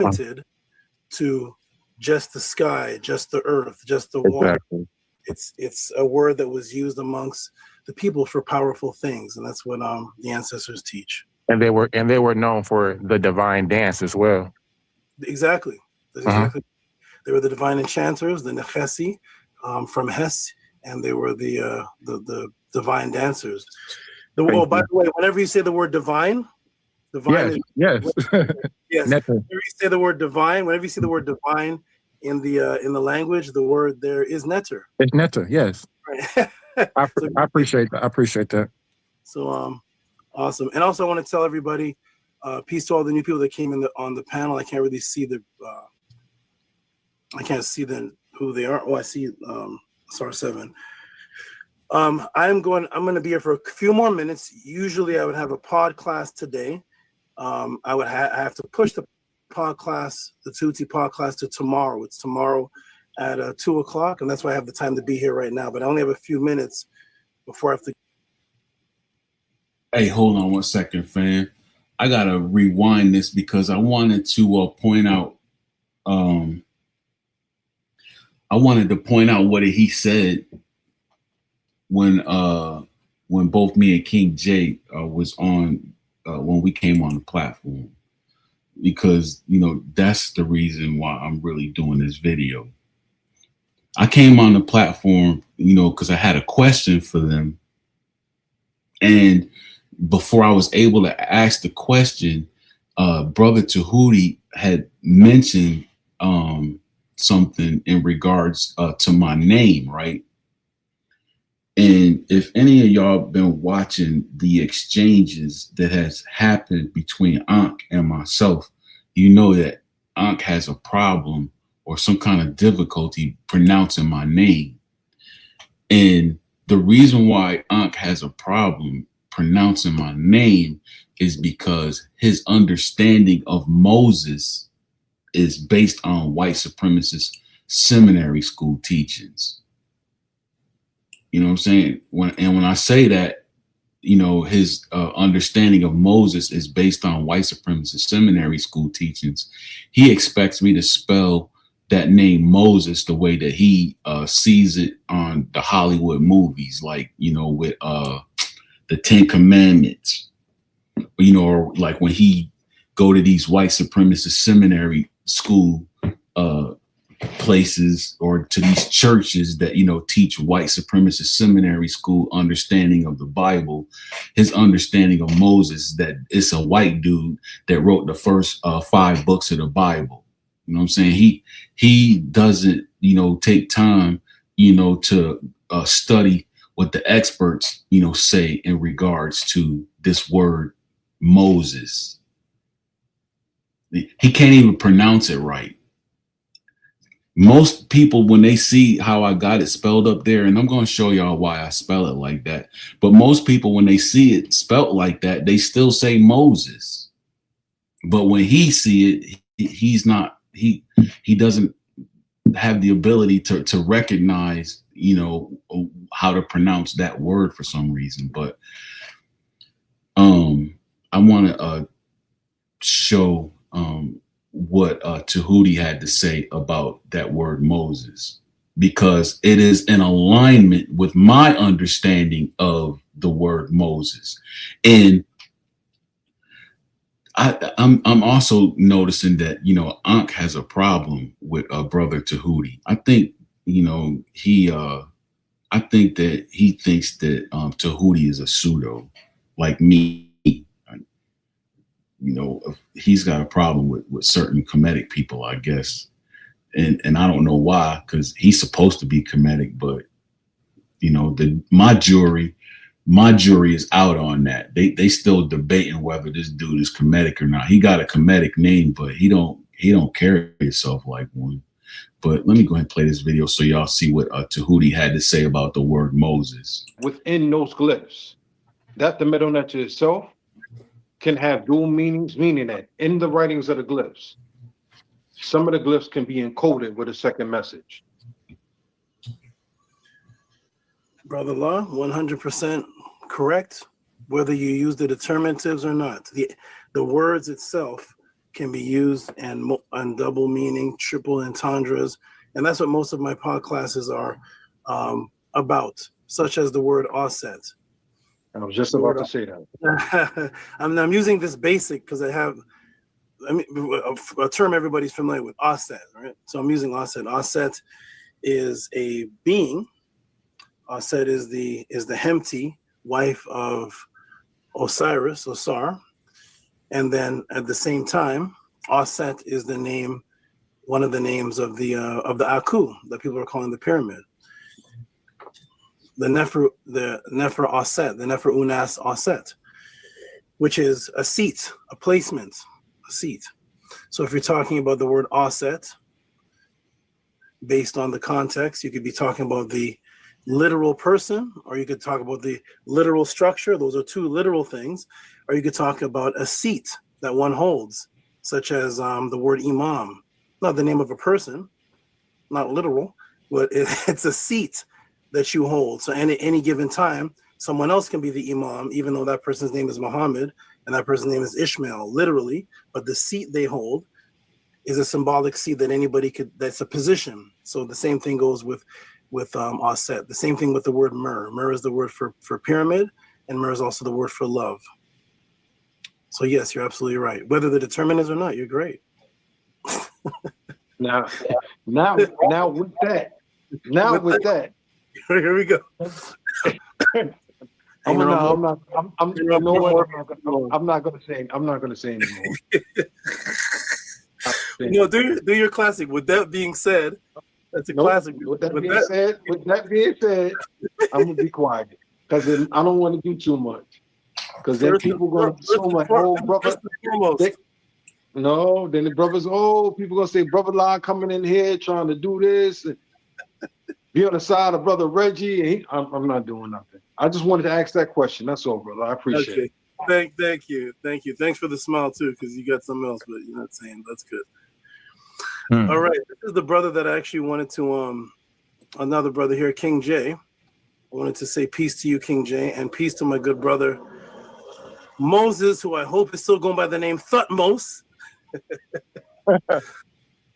limited to just the sky, just the earth, just the water. Exactly. It's a word that was used amongst the people for powerful things, and that's what the ancestors teach. And they were known for the divine dance as well. Exactly. That's exactly. They were the divine enchanters, the Nechesi, from Hes, and they were the divine dancers. Oh, by the way, whenever you say the word divine yes, is, yes. yes. Whenever you say the word divine, whenever you see the word divine in the language, the word there is netter. It's netter, yes. Right. I appreciate that. I appreciate that. So awesome. And also I want to tell everybody, peace to all the new people that came in on the panel. I can't really see I can't see who they are. Oh, I see star 7. I'm going to be here for a few more minutes. Usually I would have a pod class today. I would have to push the pod class, the TuT pod class, to tomorrow. It's tomorrow at 2 o'clock, and that's why I have the time to be here right now. But I only have a few minutes before I have to. Hey, hold on 1 second, fam. I gotta rewind this because I wanted to point out. I wanted to point out what he said when both me and King J was on when we came on the platform, because that's the reason why I'm really doing this video. I came on the platform, because I had a question for them, and before I was able to ask the question, Brother Tahuti had mentioned something in regards to my name, right? And if any of y'all been watching the exchanges that has happened between ANKH and myself, you know that ANKH has a problem or some kind of difficulty pronouncing my name. And the reason why ANKH has a problem pronouncing my name is because his understanding of MoZeZ is based on white supremacist seminary school teachings. You know what I'm saying? When I say that, his understanding of MoZeZ is based on white supremacist seminary school teachings, he expects me to spell that name MoZeZ the way that he sees it on the Hollywood movies, like, with the 10 Commandments, or like when he go to these white supremacist seminary school places, or to these churches that teach white supremacist seminary school understanding of the Bible. His understanding of MoZeZ, that it's a white dude that wrote the first 5 books of the Bible. You know what I'm saying? He doesn't take time to study what the experts say in regards to this word MoZeZ. He can't even pronounce it right. Most people, when they see how I got it spelled up there, and I'm going to show y'all why I spell it like that, but most people, when they see it spelled like that, they still say MoZeZ. But when he see it, he doesn't have the ability to recognize, how to pronounce that word for some reason. But I want to show what Tahuti had to say about that word MoZeZ, because it is in alignment with my understanding of the word MoZeZ. And I'm also noticing that ANKH has a problem with Brother Tahuti. I think I think that he thinks that Tahuti is a pseudo, like me. He's got a problem with certain Kemetic people, I guess. And I don't know why, because he's supposed to be Kemetic, but my jury is out on that. They still debating whether this dude is Kemetic or not. He got a Kemetic name, but he don't carry himself like one. But let me go ahead and play this video so y'all see what Tahuti had to say about the word MoZeZ. Within those glyphs, that the middle letter itself can have dual meanings, meaning that in the writings of the glyphs, some of the glyphs can be encoded with a second message. Brother Law, 100% correct, whether you use the determinatives or not. The words itself can be used and double meaning, triple entendres, and that's what most of my pod classes are about, such as the word offset. I was just about to say that. I'm using this basic because I have, a term everybody's familiar with, offset, right? So I'm using offset. Offset is a being. Offset is the Hemti, wife of Osiris, Osar, and then at the same time, Offset is the name, one of the names of the Aku that people are calling the pyramid. The Nefer Offset, the Nefer Unas Offset, which is a seat, a placement, a seat. So if you're talking about the word offset, based on the context, you could be talking about the literal person, or you could talk about the literal structure. Those are two literal things. Or you could talk about a seat that one holds, such as the word imam, not the name of a person, not literal, but it's a seat that you hold. So any given time, someone else can be the imam, even though that person's name is Muhammad and that person's name is Ishmael, literally. But the seat they hold is a symbolic seat that anybody could. That's a position. So the same thing goes with offset. The same thing with the word myrrh. Myrrh is the word for pyramid, and myrrh is also the word for love. So yes, you're absolutely right. Whether the determinant is or not, you're great. Now with that. Here we go. I'm not gonna say anymore. No, do your classic. With that being said, that's a classic. With that being said, I'm gonna be quiet because I don't want to do too much. Because then people gonna so much. Oh, brother. Then the brothers. Oh, people gonna say brother Lie coming in here trying to do this. And be on the side of brother Reggie. And I'm not doing nothing. I just wanted to ask that question. That's all, brother. I appreciate it. Thank you. Thanks for the smile too, because you got something else, but you're not saying that's good. All right, this is the brother that I actually wanted to another brother here, King J. I wanted to say peace to you, King J, and peace to my good brother MoZeZ, who I hope is still going by the name TuT-MoZe.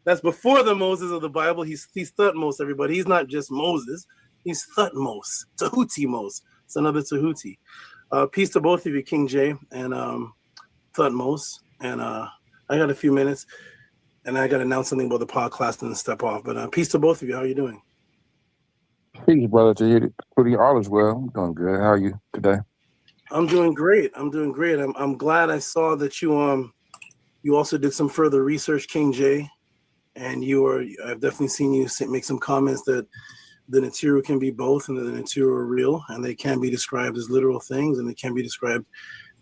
That's before the Moses of the Bible. He's TuT-MoZe, everybody. He's not just Moses. He's TuT-MoZe, TuT-MoZe. It's another Tahuti. Peace to both of you, King J and TuT-MoZe. And I got a few minutes, and I got to announce something about the podcast and then step off. But peace to both of you. How are you doing? Peace, brother. To you, including all as well. I'm doing good. How are you today? I'm doing great. I'm glad I saw that you also did some further research, King J, and I've definitely seen you make some comments that the Natiru can be both, and that the Natiru are real, and they can be described as literal things, and they can be described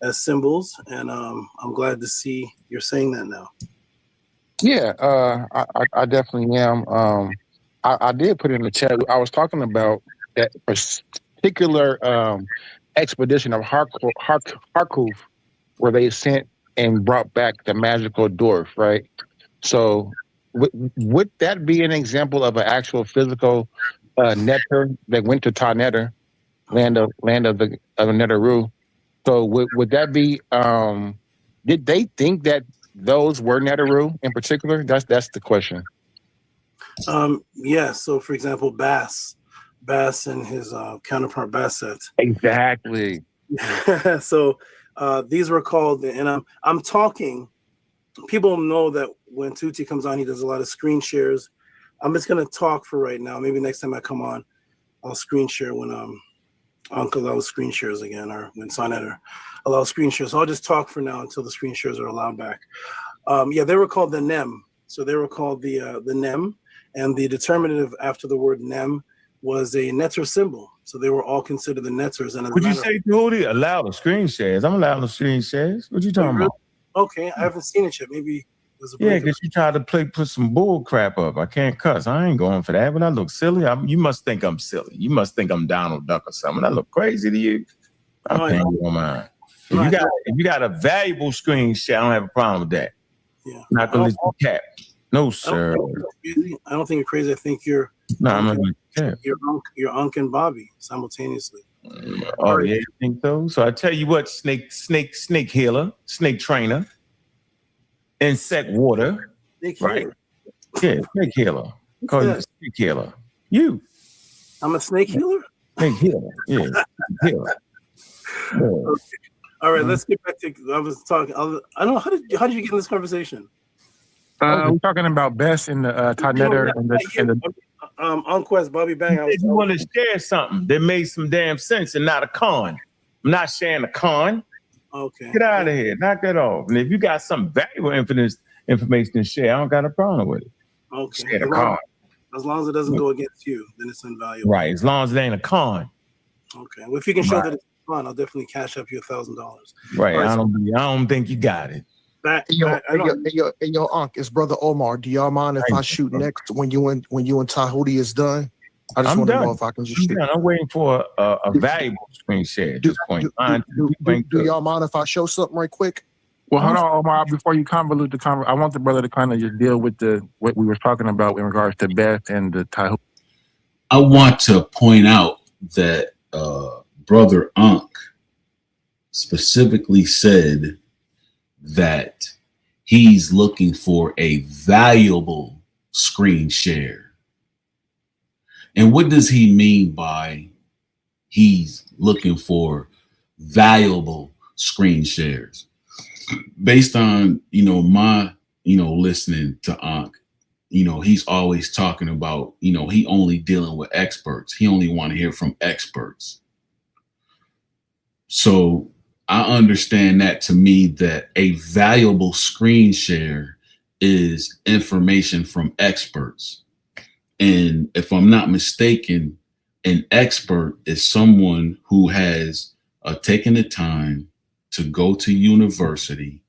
as symbols. And I'm glad to see you're saying that now. Yeah, I definitely am. I did put it in the chat. I was talking about that particular expedition of Harkuf, where they sent and brought back the magical dwarf, right? So would that be an example of an actual physical netter that went to Ta-Neter, land of the Neteru? So would that be? Did they think that those were Neteru in particular? That's the question. Yeah. So for example, Bass and his counterpart Basset. Exactly. So these were called, and I'm talking. People know that when Tuti comes on, he does a lot of screen shares. I'm just gonna talk for right now. Maybe next time I come on, I'll screen share when Uncle allows screen shares again, or when Sonetter allows screen shares. So I'll just talk for now until the screen shares are allowed back. Yeah, they were called the Nem. So they were called the Nem, and the determinative after the word Nem was a netter symbol. So they were all considered the netters. And would you say, Judy, allow the screen shares? I'm allowing the screen shares. What you talking about? Okay, I haven't seen it yet. Maybe there's a because you tried to put some bull crap up. I can't cuss. I ain't going for that. But I look silly. You must think I'm silly. You must think I'm Donald Duck or something. I look crazy to you. I'm paying you on mine. If you got a valuable screen share, I don't have a problem with that. Yeah. Not gonna let you cap. No, sir. I don't think you're crazy. I think you're I'm not gonna cap. You're Unc and Bobby simultaneously. Oh, yeah, you think so? So I tell you what, snake healer, snake trainer. insect water, Snake right? healer. Yeah, snake healer. Call you snake healer. You. I'm a snake healer? Snake healer. Yeah. Healer. Yeah. Okay. All right, let's get back to. I was talking. I don't know how did you get in this conversation? We're talking about Best in the TuTMoZe and the Unquest, Bobby Bang. You want to share something that made some damn sense and not a con. I'm not sharing a con. Okay. Get out of here. Knock that off. And if you got some valuable information to share, I don't got a problem with it. Okay. Share the con. As long as it doesn't go against you, then it's invaluable. Right. As long as it ain't a con. Okay. Well, if you can show that it's a con, I'll definitely cash up you $1,000. Right. Right, I don't think you got it. Yo, Unc, it's Brother Omar. Do y'all mind if I shoot next when you and Tahuti is done? I just want to know if I can just shoot. I'm waiting for a valuable screen share at this point. Do y'all mind if I show something right quick? Well, hold on, Omar. Before you convolute the conversation, I want the brother to kind of just deal with what we were talking about in regards to Beth and the Tahuti. I want to point out that Brother Ankh specifically said that he's looking for a valuable screen share. And what does he mean by he's looking for valuable screen shares? Based on, my, listening to Ankh, he's always talking about, he only dealing with experts. He only want to hear from experts. So I understand that to me that a valuable screen share is information from experts. And if I'm not mistaken, an expert is someone who has taken the time to go to university,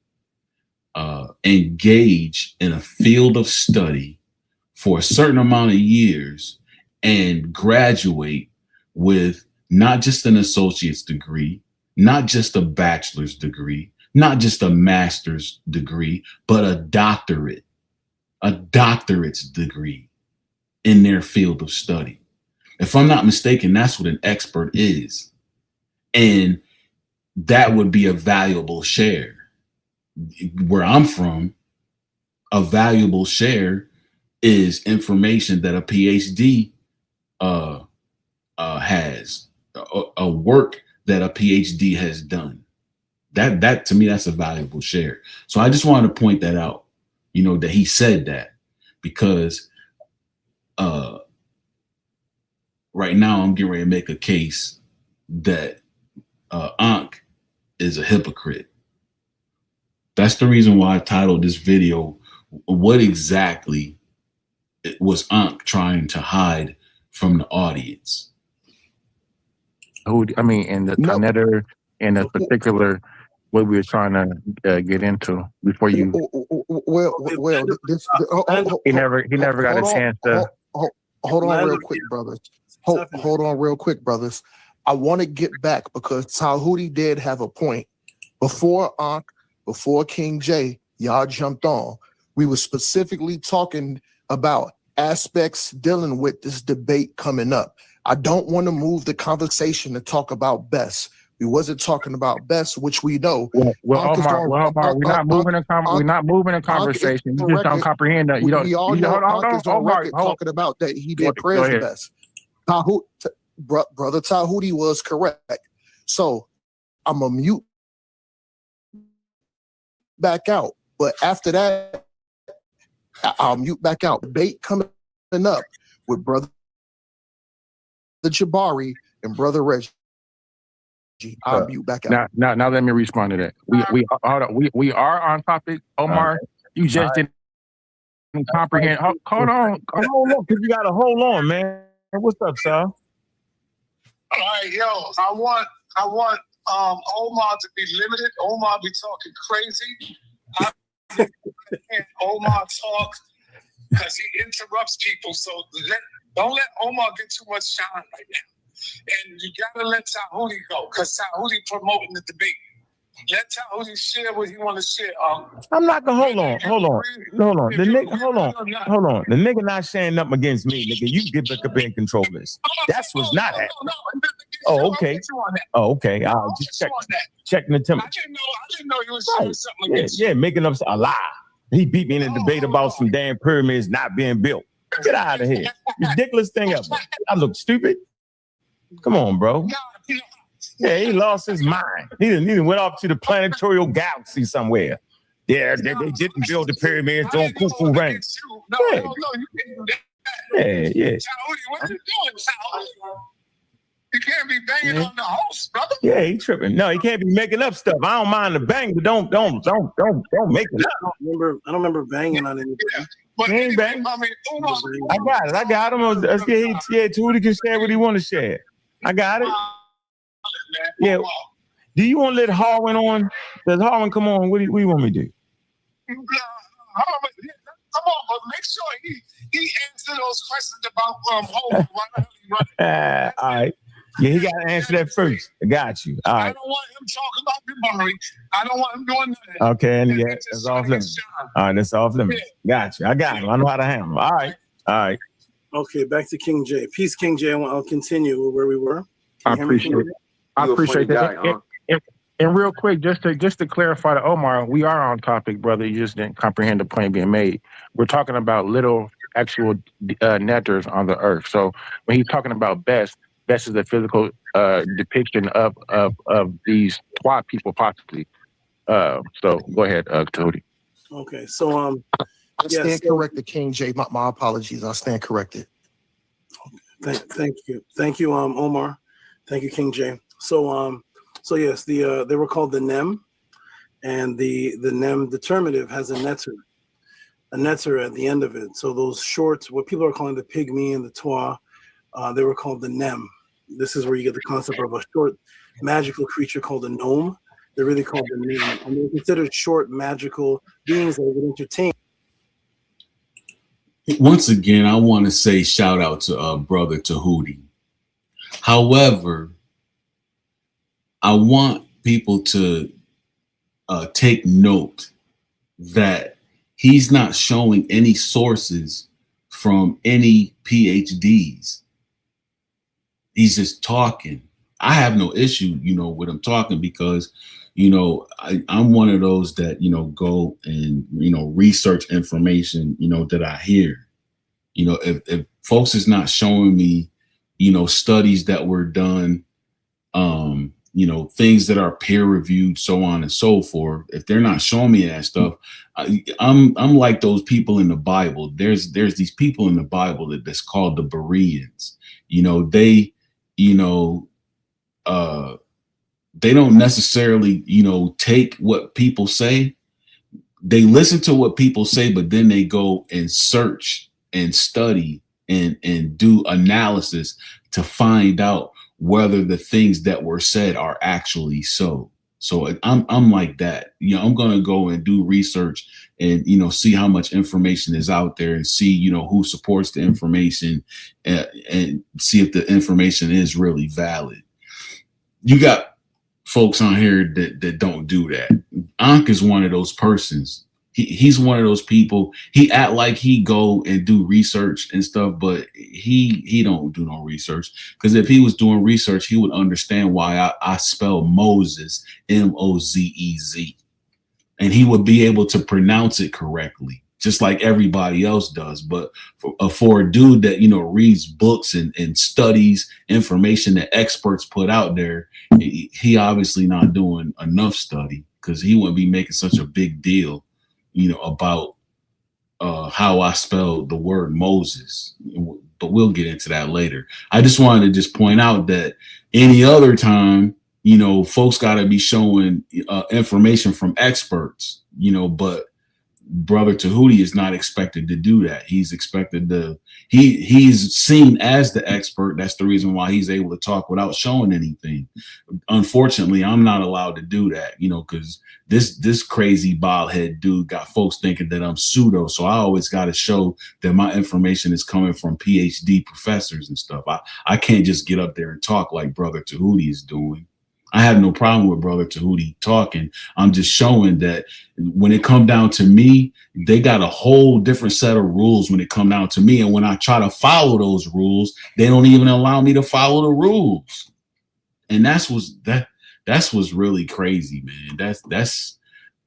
engage in a field of study for a certain amount of years and graduate with not just an associate's degree, not just a bachelor's degree, not just a master's degree, but a doctorate's degree in their field of study. If I'm not mistaken, that's what an expert is. And that would be a valuable share. Where I'm from, a valuable share is information that a PhD has, a work that a PhD has done. That to me, that's a valuable share. So I just wanted to point that out, that he said that, because right now I'm getting ready to make a case that Ankh is a hypocrite. That's the reason why I titled this video, what exactly was Ankh trying to hide from the audience? In the TuTMoZe and the particular what we were trying to get into before you. He never got a chance to. Hold on real quick, brothers. Hold on real quick, brothers. I want to get back because Tahuti did have a point. Before Ankh, before King J, y'all jumped on. We were specifically talking about aspects dealing with this debate coming up. I don't want to move the conversation to talk about Best. We wasn't talking about Best, which we know. Omar, we're not moving a conversation. You just don't comprehend that. We all know Ankh is on record talking about that he did praise Best. Brother Tahuti was correct. So I'm going to mute back out. But after that, I'll mute back out. Debate coming up with Brother Jabari and Brother Reggie. I'll mute back out. Now let me respond to that. We are on topic, Omar. You just didn't comprehend. Hold on, because you gotta hold on, man. What's up, Sal? All right, yo, I want Omar to be limited. Omar be talking crazy. Omar talk because he interrupts people. So don't let Omar get too much shine right now. And you gotta let Tahuti go because Tahuti promoting the debate. Let Tahuti share what he want to share. I'm not gonna hold on. The nigga not sharing nothing against me, nigga. You get back up and control this. That's what's not happening. Oh, okay. Oh, okay. I'll just checking the temperature. I didn't know you was sharing something against making up a lie. He beat me in a debate about some damn pyramids not being built. Get out of here. Ridiculous thing ever. I look stupid. Come on, bro. Yeah, he lost his mind. He didn't went off to the planetary galaxy somewhere. Yeah, they didn't build the pyramids on Khufu rings. No, you can't do that. Yeah. What are you doing, Saudi? You can't be banging on the host, brother. Yeah, he tripping. No, he can't be making up stuff. I don't mind the bang, but don't make it up. I don't remember banging on anything. But He ain't bang. I mean, I got him. Yeah, Tootie can share what he want to share. I got it. Yeah. Do you want to let Harwin on? Does Harwin come on? What do you want me to do? Come on, but make sure he answer those questions about home. All right. Yeah, he got to answer that first. I got you. All right. I don't want him talking about the Murray. I don't want him doing nothing. Okay, and yeah, that's off limits. All right, that's off limits. Got you. I got him. I know how to handle him. All right. Okay, back to King J. Peace, King J. I'll continue where we were. I appreciate it. I appreciate that. And real quick, just to clarify to Omar, we are on topic, brother. You just didn't comprehend the point being made. We're talking about little actual netters on the earth. So when he's talking about best is the physical depiction of these twat people possibly. So go ahead, Tony. Okay, so I stand corrected, King J. My apologies. I stand corrected. Thank you, Omar. Thank you, King J. So yes, they were called the Nem, and the Nem determinative has a netter at the end of it. So those shorts, what people are calling the pygmy and the twa, they were called the Nem. This is where you get the concept of a short magical creature called a gnome. They're really called the Nem, and they're considered short magical beings that would entertain. Once again, I want to say shout out to Brother Tahuti. However, I want people to take note that he's not showing any sources from any PhDs. He's just talking. I have no issue, with him talking because, I'm one of those that, go and, research information, that I hear. If folks is not showing me, studies that were done, things that are peer reviewed, so on and so forth. If they're not showing me that stuff, I'm like those people in the Bible. There's these people in the Bible that's called the Bereans. They don't necessarily, take what people say. They listen to what people say, but then they go and search and study and do analysis to find out whether the things that were said are actually so. So I'm like that. I'm going to go and do research and, see how much information is out there and see, who supports the information and see if the information is really valid. You got folks on here that don't do that. ANKH is one of those persons. He's one of those people. He act like he go and do research and stuff, but he don't do no research. Because if he was doing research, he would understand why I spell MoZeZ, MoZeZ, and he would be able to pronounce it correctly, just like everybody else does. But for a dude that reads books and studies information that experts put out there, he obviously not doing enough study, because he wouldn't be making such a big deal about how I spelled the word Moses, but we'll get into that later. I just wanted to just point out that any other time, folks got to be showing information from experts, but Brother Tahuti is not expected to do that. He's expected to, he's seen as the expert. That's the reason why he's able to talk without showing anything. Unfortunately, I'm not allowed to do that, because this crazy bald head dude got folks thinking that I'm pseudo. So I always got to show that my information is coming from PhD professors and stuff. I can't just get up there and talk like Brother Tahuti is doing. I have no problem with Brother Tahuti talking. I'm just showing that when it come down to me, they got a whole different set of rules when it come down to me. And when I try to follow those rules, they don't even allow me to follow the rules. And that's what's really crazy, man.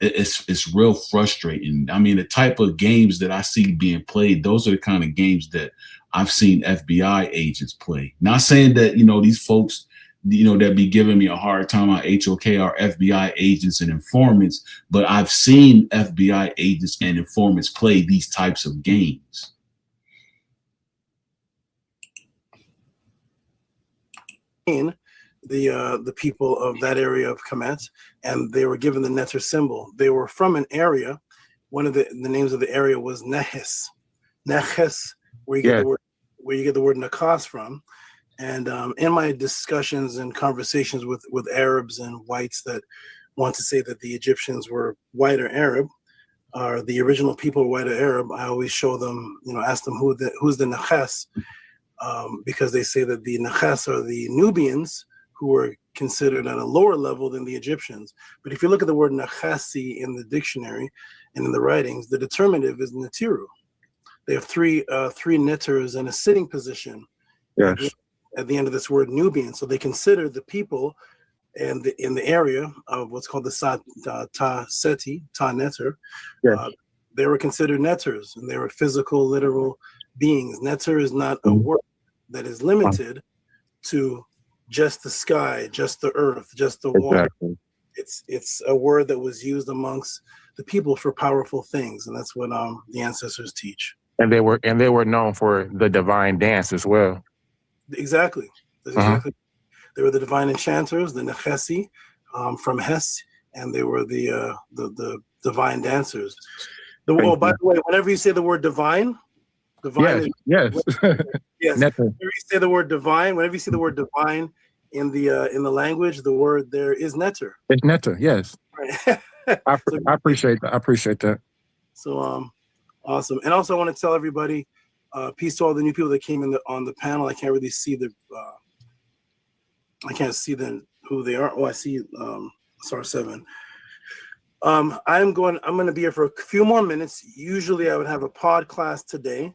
it's real frustrating. I mean, the type of games that I see being played, those are the kind of games that I've seen FBI agents play. Not saying that, you know, these folks, you know, that be giving me a hard time on HOK are FBI agents and informants, but I've seen FBI agents and informants play these types of games. The people of that area of Kemet, and they were given the netter symbol. They were from an area. One of the names of the area was Nehes, where you get the word Nakas from. And in my discussions and conversations with Arabs and whites that want to say that the Egyptians were white or Arab, or the original people were white or Arab, I always show them, you know, ask them who's the Nakas, because they say that the Nakas are the Nubians, who were considered at a lower level than the Egyptians. But if you look at the word Nakhasi in the dictionary and in the writings, the determinative is Natiru. They have three netters in a sitting position. Yes. At the end of this word Nubian. So they consider the people in the area of what's called the Ta netter. Yes. They were considered netters, and they were physical, literal beings. Netter is not a word that is limited to just the sky, just the earth, just the water. Exactly. It's a word that was used amongst the people for powerful things, and that's what the ancestors teach. And they were known for the divine dance as well. Exactly. That's exactly. They were the divine enchanters, the Nechesi, from Hes, and they were the divine dancers. By the way, whenever you say the word divine is, yes. yes. Whenever you say the word divine, whenever you see the word divine in the language, the word there is netter. It's netter, yes. Right. I appreciate that. I appreciate that. So awesome. And also I want to tell everybody, peace to all the new people that came on the panel. I can't really see who they are. Oh, I see SAR7. I'm going to be here for a few more minutes. Usually I would have a pod class today.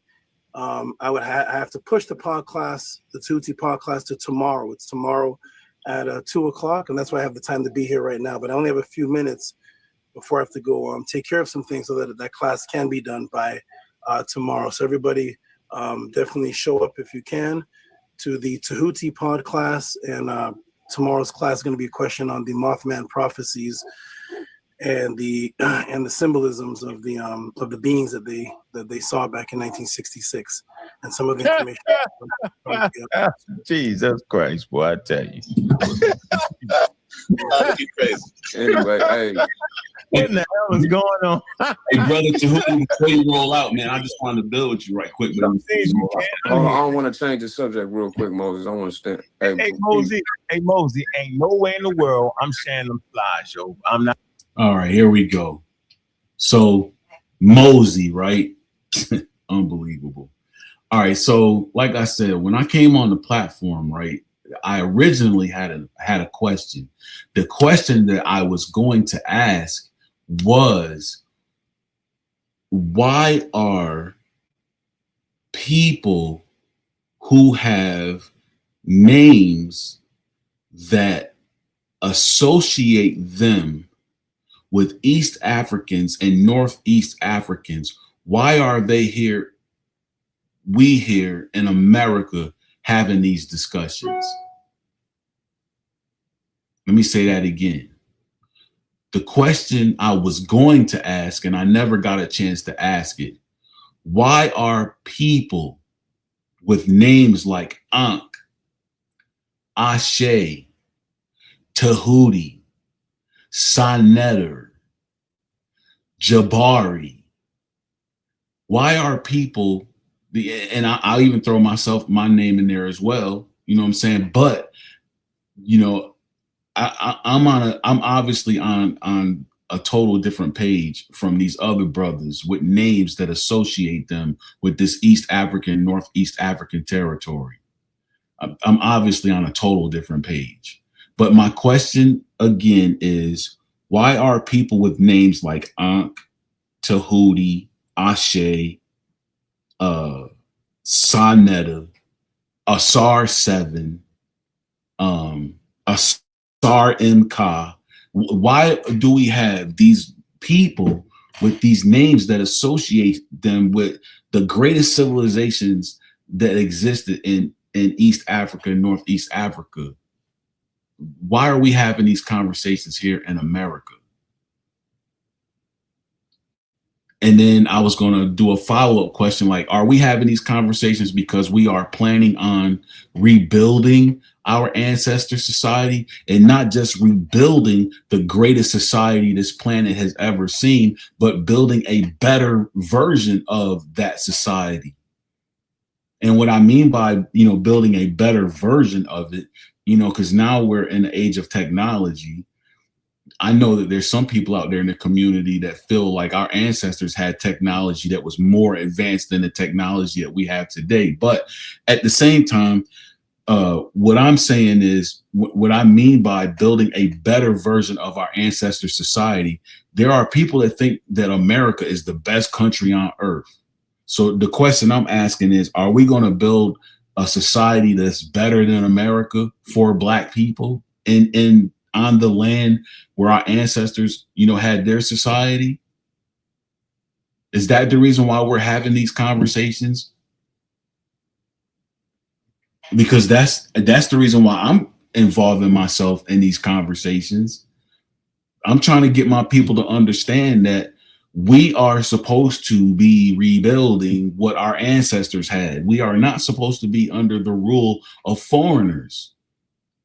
I would have to push the pod class, the TuT pod class, to tomorrow. It's tomorrow at 2 o'clock, and that's why I have the time to be here right now. But I only have a few minutes before I have to go take care of some things so that class can be done by tomorrow. So everybody definitely show up if you can to the TuT pod class, and tomorrow's class is going to be a question on the Mothman prophecies and the symbolisms of the beings that they saw back in 1966, and some of the information. Jesus Christ, boy, I tell you. That'd be crazy. Anyway, hey. What in the hell is going on? Hey, brother, before you roll out, man, I just wanted to build with you right quick. I don't want to change the subject real quick, Moses. I want to stand. Hey, MoZe, ain't no way in the world I'm sharing them flies, yo. I'm not. All right, here we go. So, MoZe, right? Unbelievable. All right, so like I said, when I came on the platform, right, I originally had a question. The question that I was going to ask was, why are people who have names that associate them with East Africans and Northeast Africans, why are they here, we here in America, having these discussions? Let me say that again. The question I was going to ask, and I never got a chance to ask it, why are people with names like ANKH, Ashe, Tahuti, Sanetter, Jabari, why are people, and I'll even throw my name in there as well, you know what I'm saying? But, you know, I'm obviously on a total different page from these other brothers with names that associate them with this East African, Northeast African territory. I'm obviously on a total different page. But my question again is, why are people with names like ANKH, Tahuti, Ashe, Sanetter, SAR7, SAR-MK, why do we have these people with these names that associate them with the greatest civilizations that existed in East Africa and Northeast Africa. Why are we having these conversations here in America? And then I was going to do a follow-up question, like, are we having these conversations because we are planning on rebuilding our ancestor society, and not just rebuilding the greatest society this planet has ever seen, but building a better version of that society? And what I mean by, building a better version of it, because now we're in the age of technology. I know that there's some people out there in the community that feel like our ancestors had technology that was more advanced than the technology that we have today. But at the same time, what I'm saying is, what I mean by building a better version of our ancestor society, there are people that think that America is the best country on earth. So the question I'm asking is, are we going to build a society that's better than America for Black people in on the land where our ancestors, had their society? Is that the reason why we're having these conversations? Because that's the reason why I'm involving myself in these conversations. I'm trying to get my people to understand that we are supposed to be rebuilding what our ancestors had. We are not supposed to be under the rule of foreigners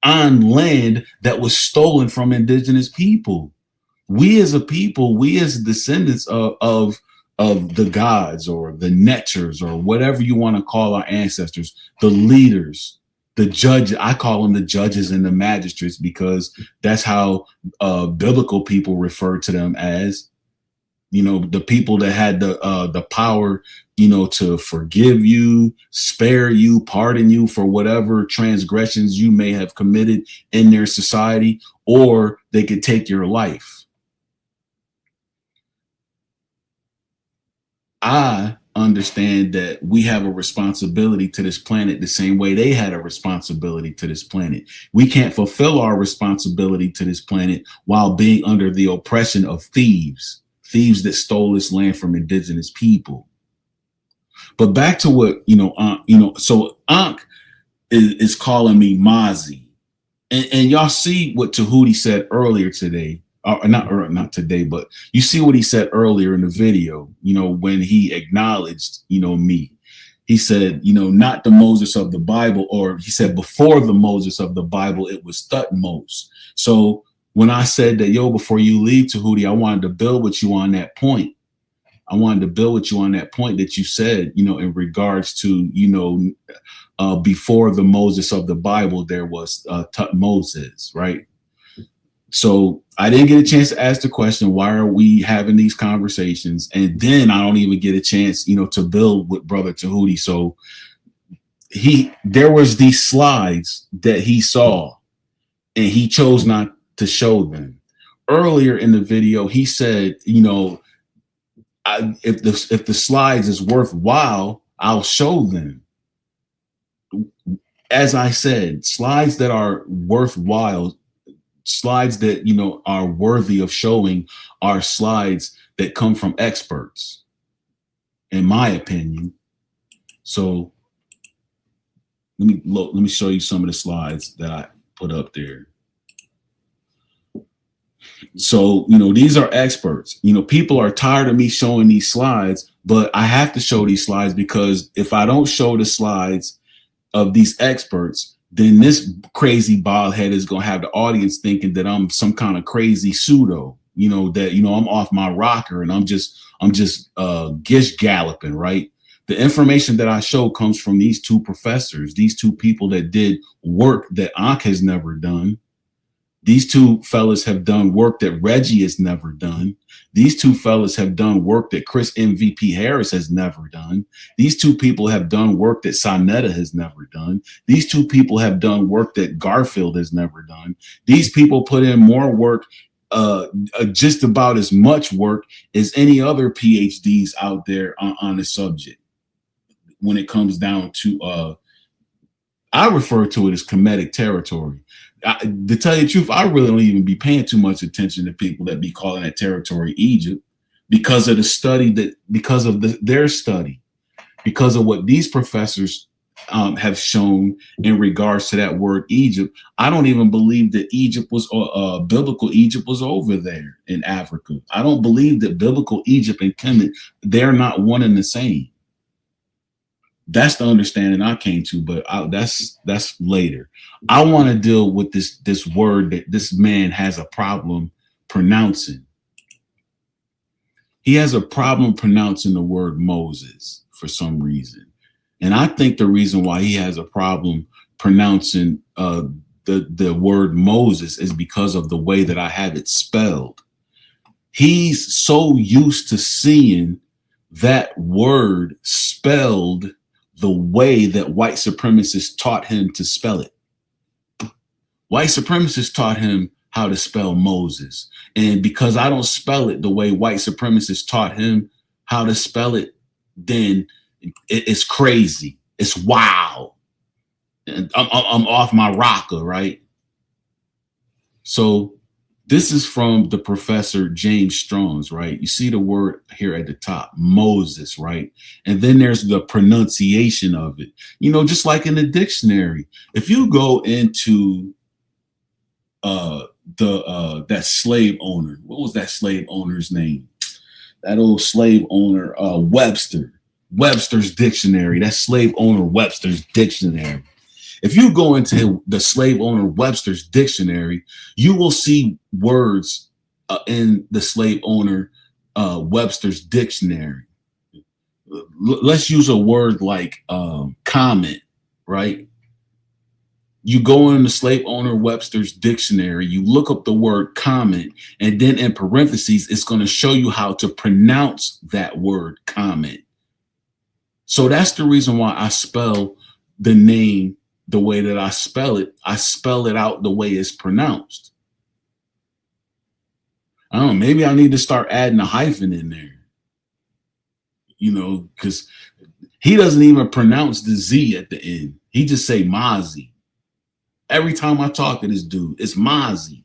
on land that was stolen from indigenous people. We as a people, we as descendants of the gods or the netchers or whatever you want to call our ancestors, the leaders, the judges, I call them the judges and the magistrates because that's how biblical people refer to them as, the people that had the power, to forgive you, spare you, pardon you for whatever transgressions you may have committed in their society, or they could take your life. I understand that we have a responsibility to this planet the same way they had a responsibility to this planet. We can't fulfill our responsibility to this planet while being under the oppression of thieves that stole this land from indigenous people. But back to what, so ANKH is calling me MoZe. And y'all see what Tahuti said earlier today. Not today, but you see what he said earlier in the video, when he acknowledged, me. He said, not the Moses of the Bible, or he said before the Moses of the Bible, it was TuT-MoZe. So when I said that, before you leave, Tahuti, I wanted to build with you on that point. That you said, in regards to, before the Moses of the Bible, there was TuT-MoZe, right? So I didn't get a chance to ask the question, why are we having these conversations? And then I don't even get a chance, to build with Brother Tahuti. So there was these slides that he saw and he chose not to show them. Earlier in the video, he said, if the slides is worthwhile, I'll show them. As I said, slides that are worthwhile, slides that are worthy of showing, are slides that come from experts, in my opinion. So let me show you some of the slides that I put up there. So, these are experts. People are tired of me showing these slides, but I have to show these slides because if I don't show the slides of these experts, then this crazy bald head is going to have the audience thinking that I'm some kind of crazy pseudo, that, I'm off my rocker and I'm just gish galloping, right? The information that I show comes from these two professors, these two people that did work that ANKH has never done. These two fellas have done work that Reggie has never done. These two fellas have done work that Chris MVP Harris has never done. These two people have done work that Sonetta has never done. These two people have done work that Garfield has never done. These people put in more work, just about as much work as any other PhDs out there on the subject when it comes down to I refer to it as Kemetic territory. To tell you the truth, I really don't even be paying too much attention to people that be calling that territory Egypt because of the study because of their study, because of what these professors have shown in regards to that word Egypt. I don't even believe that Egypt was biblical Egypt was over there in Africa. I don't believe that biblical Egypt and Kemet, they're not one and the same. That's the understanding I came to, but that's later. I want to deal with this word that this man has a problem pronouncing. He has a problem pronouncing the word Moses for some reason. And I think the reason why he has a problem pronouncing the word Moses is because of the way that I have it spelled. He's so used to seeing that word spelled the way that white supremacists taught him to spell it. White supremacists taught him how to spell Moses. And because I don't spell it the way white supremacists taught him how to spell it, then it's crazy. It's wow. And I'm off my rocker, right? So this is from the professor James Strong's, right? You see the word here at the top, Moses, right? And then there's the pronunciation of it. You know, just like in the dictionary, if you go into that slave owner, what was that slave owner's name? That old slave owner, Webster's dictionary, that slave owner Webster's dictionary. If you go into the slave owner Webster's dictionary, you will see words in the slave owner Webster's dictionary. Let's use a word like comment, right? You go in the slave owner Webster's dictionary, you look up the word comment, and then in parentheses, it's going to show you how to pronounce that word comment. So that's the reason why I spell the name the way that I spell it. I spell it out the way it's pronounced. I don't know, maybe I need to start adding a hyphen in there, you know, because he doesn't even pronounce the Z at the end. He just say MoZe. Every time I talk to this dude, it's MoZe.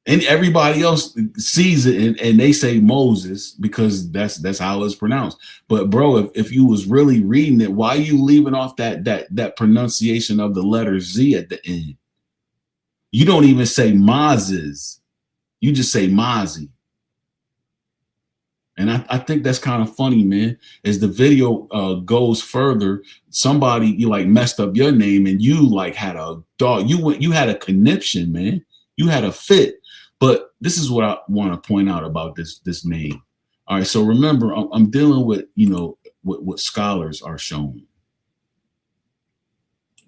And everybody else sees it and they say Moses because that's how it's pronounced. But bro, if you was really reading it, why are you leaving off that pronunciation of the letter Z at the end? You don't even say MoZeZ. You just say MoZe. And I think that's kind of funny, man. As the video goes further, somebody you like messed up your name and you like had a dog. You had a conniption, man. You had a fit. But this is what I want to point out about this name. All right, so remember, I'm dealing with, you know, what scholars are showing.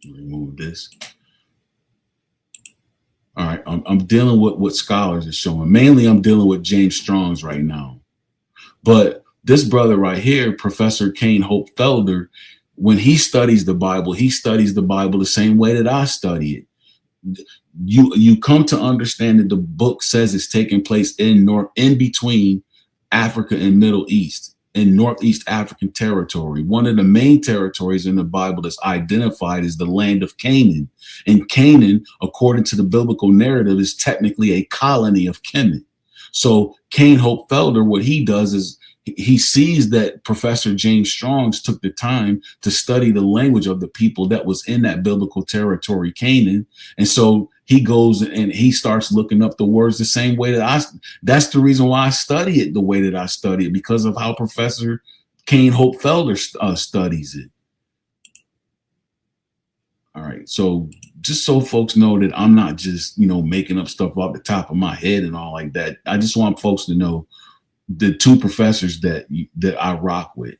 Remove this. All right, I'm dealing with what scholars are showing. Mainly, I'm dealing with James Strong's right now. But this brother right here, Professor Kane Hope Felder, when he studies the Bible the same way that I study it. You come to understand that the book says it's taking place in between Africa and Middle East, in Northeast African territory. One of the main territories in the Bible that's identified as the land of Canaan. And Canaan, according to the biblical narrative, is technically a colony of Kemet. So Kane Hope Felder, what he does is he sees that Professor James Strong's took the time to study the language of the people that was in that biblical territory, Canaan. And so he goes and he starts looking up the words the same way that's the reason why I study it the way that I study it, because of how Professor Kane Hope Felder studies it. All right. So just so folks know that I'm not just, you know, making up stuff off the top of my head and all like that. I just want folks to know the two professors that I rock with.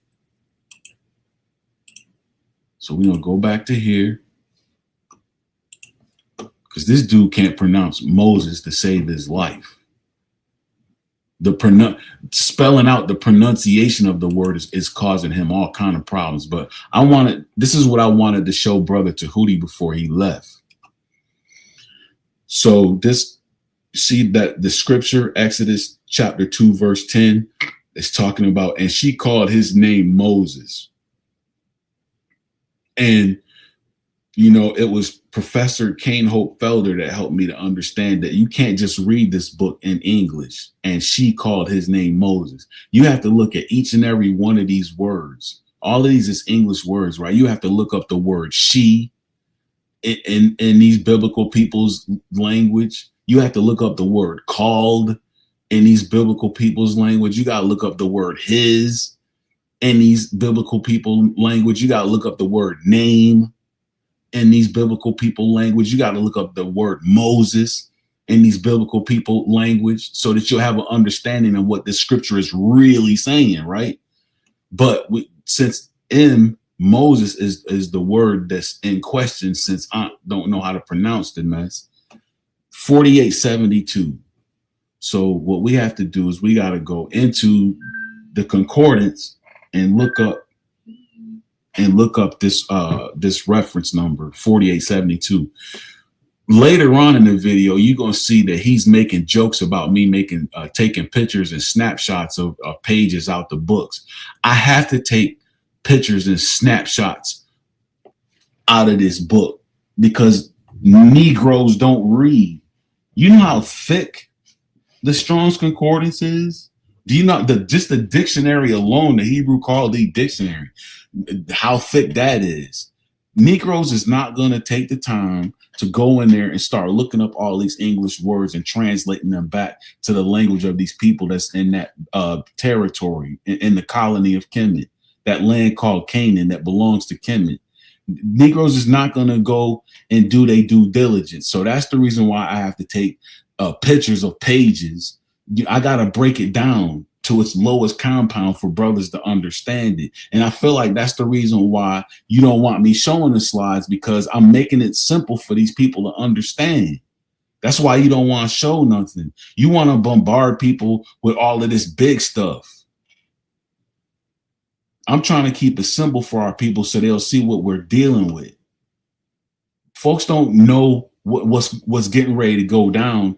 So we're going to go back to here because this dude can't pronounce Moses to save his life. Spelling out the pronunciation of the word is causing him all kind of problems. But this is what I wanted to show Brother Tahuti before he left. So see that the scripture, Exodus chapter 2, verse 10, is talking about, and she called his name Moses. And, you know, it was Professor Kane Hope Felder that helped me to understand that you can't just read this book in English and she called his name Moses. You have to look at each and every one of these words. All of these is English words, right? You have to look up the word she in these biblical people's language. You have to look up the word called in these biblical people's language. You got to look up the word his in these biblical people language. You got to look up the word name in these biblical people language. You got to look up the word Moses in these biblical people language so that you'll have an understanding of what the scripture is really saying, right? But since Moses is the word that's in question, since I don't know how to pronounce the mess, 4872. So what we have to do is we got to go into the concordance and look up this this reference number 4872. Later on in the video, you're gonna see that he's making jokes about me taking pictures and snapshots of pages out the books. I have to take pictures and snapshots out of this book because Negroes don't read. You know how thick the Strong's Concordance is? Do you know just the dictionary alone, the Hebrew Chaldee dictionary, how thick that is? Negroes is not going to take the time to go in there and start looking up all these English words and translating them back to the language of these people that's in that territory, in the colony of Kemet, that land called Canaan that belongs to Kemet. Negroes is not going to go and do their due diligence. So that's the reason why I have to take pictures of pages. I got to break it down to its lowest compound for brothers to understand it. And I feel like that's the reason why you don't want me showing the slides, because I'm making it simple for these people to understand. That's why you don't want to show nothing. You want to bombard people with all of this big stuff. I'm trying to keep it simple for our people so they'll see what we're dealing with. Folks don't know what's getting ready to go down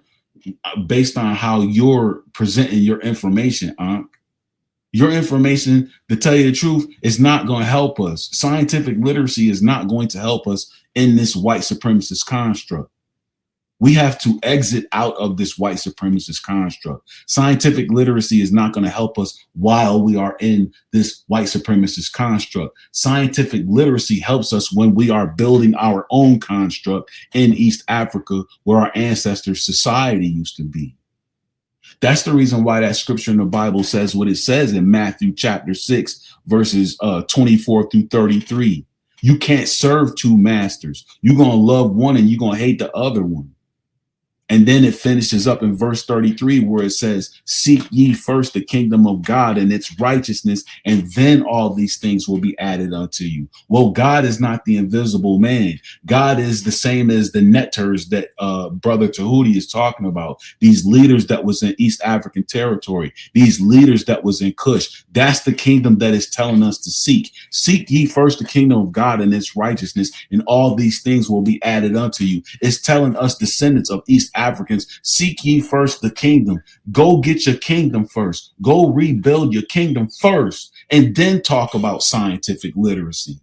based on how you're presenting your information, Ankh. Your information, to tell you the truth, is not going to help us. Scientific literacy is not going to help us in this white supremacist construct. We have to exit out of this white supremacist construct. Scientific literacy is not going to help us while we are in this white supremacist construct. Scientific literacy helps us when we are building our own construct in East Africa, where our ancestors' society used to be. That's the reason why that scripture in the Bible says what it says in Matthew chapter 6, verses 24 through 33. You can't serve two masters. You're going to love one and you're going to hate the other one. And then it finishes up in verse 33 where it says, seek ye first the kingdom of God and its righteousness, and then all these things will be added unto you. Well, God is not the invisible man. God is the same as the netters that Brother Tahuti is talking about. These leaders that was in East African territory, these leaders that was in Kush. That's the kingdom that is telling us to seek. Seek ye first the kingdom of God and its righteousness, and all these things will be added unto you. It's telling us, descendants of East Africans, seek ye first the kingdom. Go get your kingdom first. Go rebuild your kingdom first, and then talk about scientific literacy.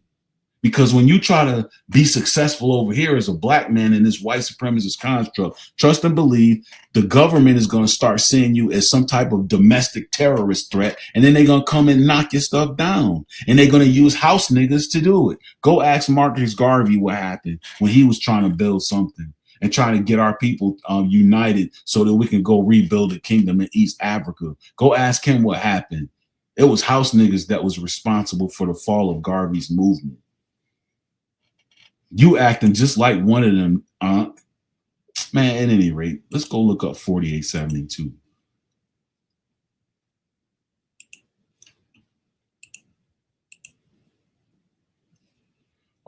Because when you try to be successful over here as a black man in this white supremacist construct, trust and believe the government is going to start seeing you as some type of domestic terrorist threat, and then they're going to come and knock your stuff down, and they're going to use house niggas to do it. Go ask Marcus Garvey what happened when he was trying to build something and trying to get our people united so that we can go rebuild a kingdom in East Africa. Go ask him what happened. It was house niggas that was responsible for the fall of Garvey's movement. You acting just like one of them, man. At any rate, let's go look up 4872.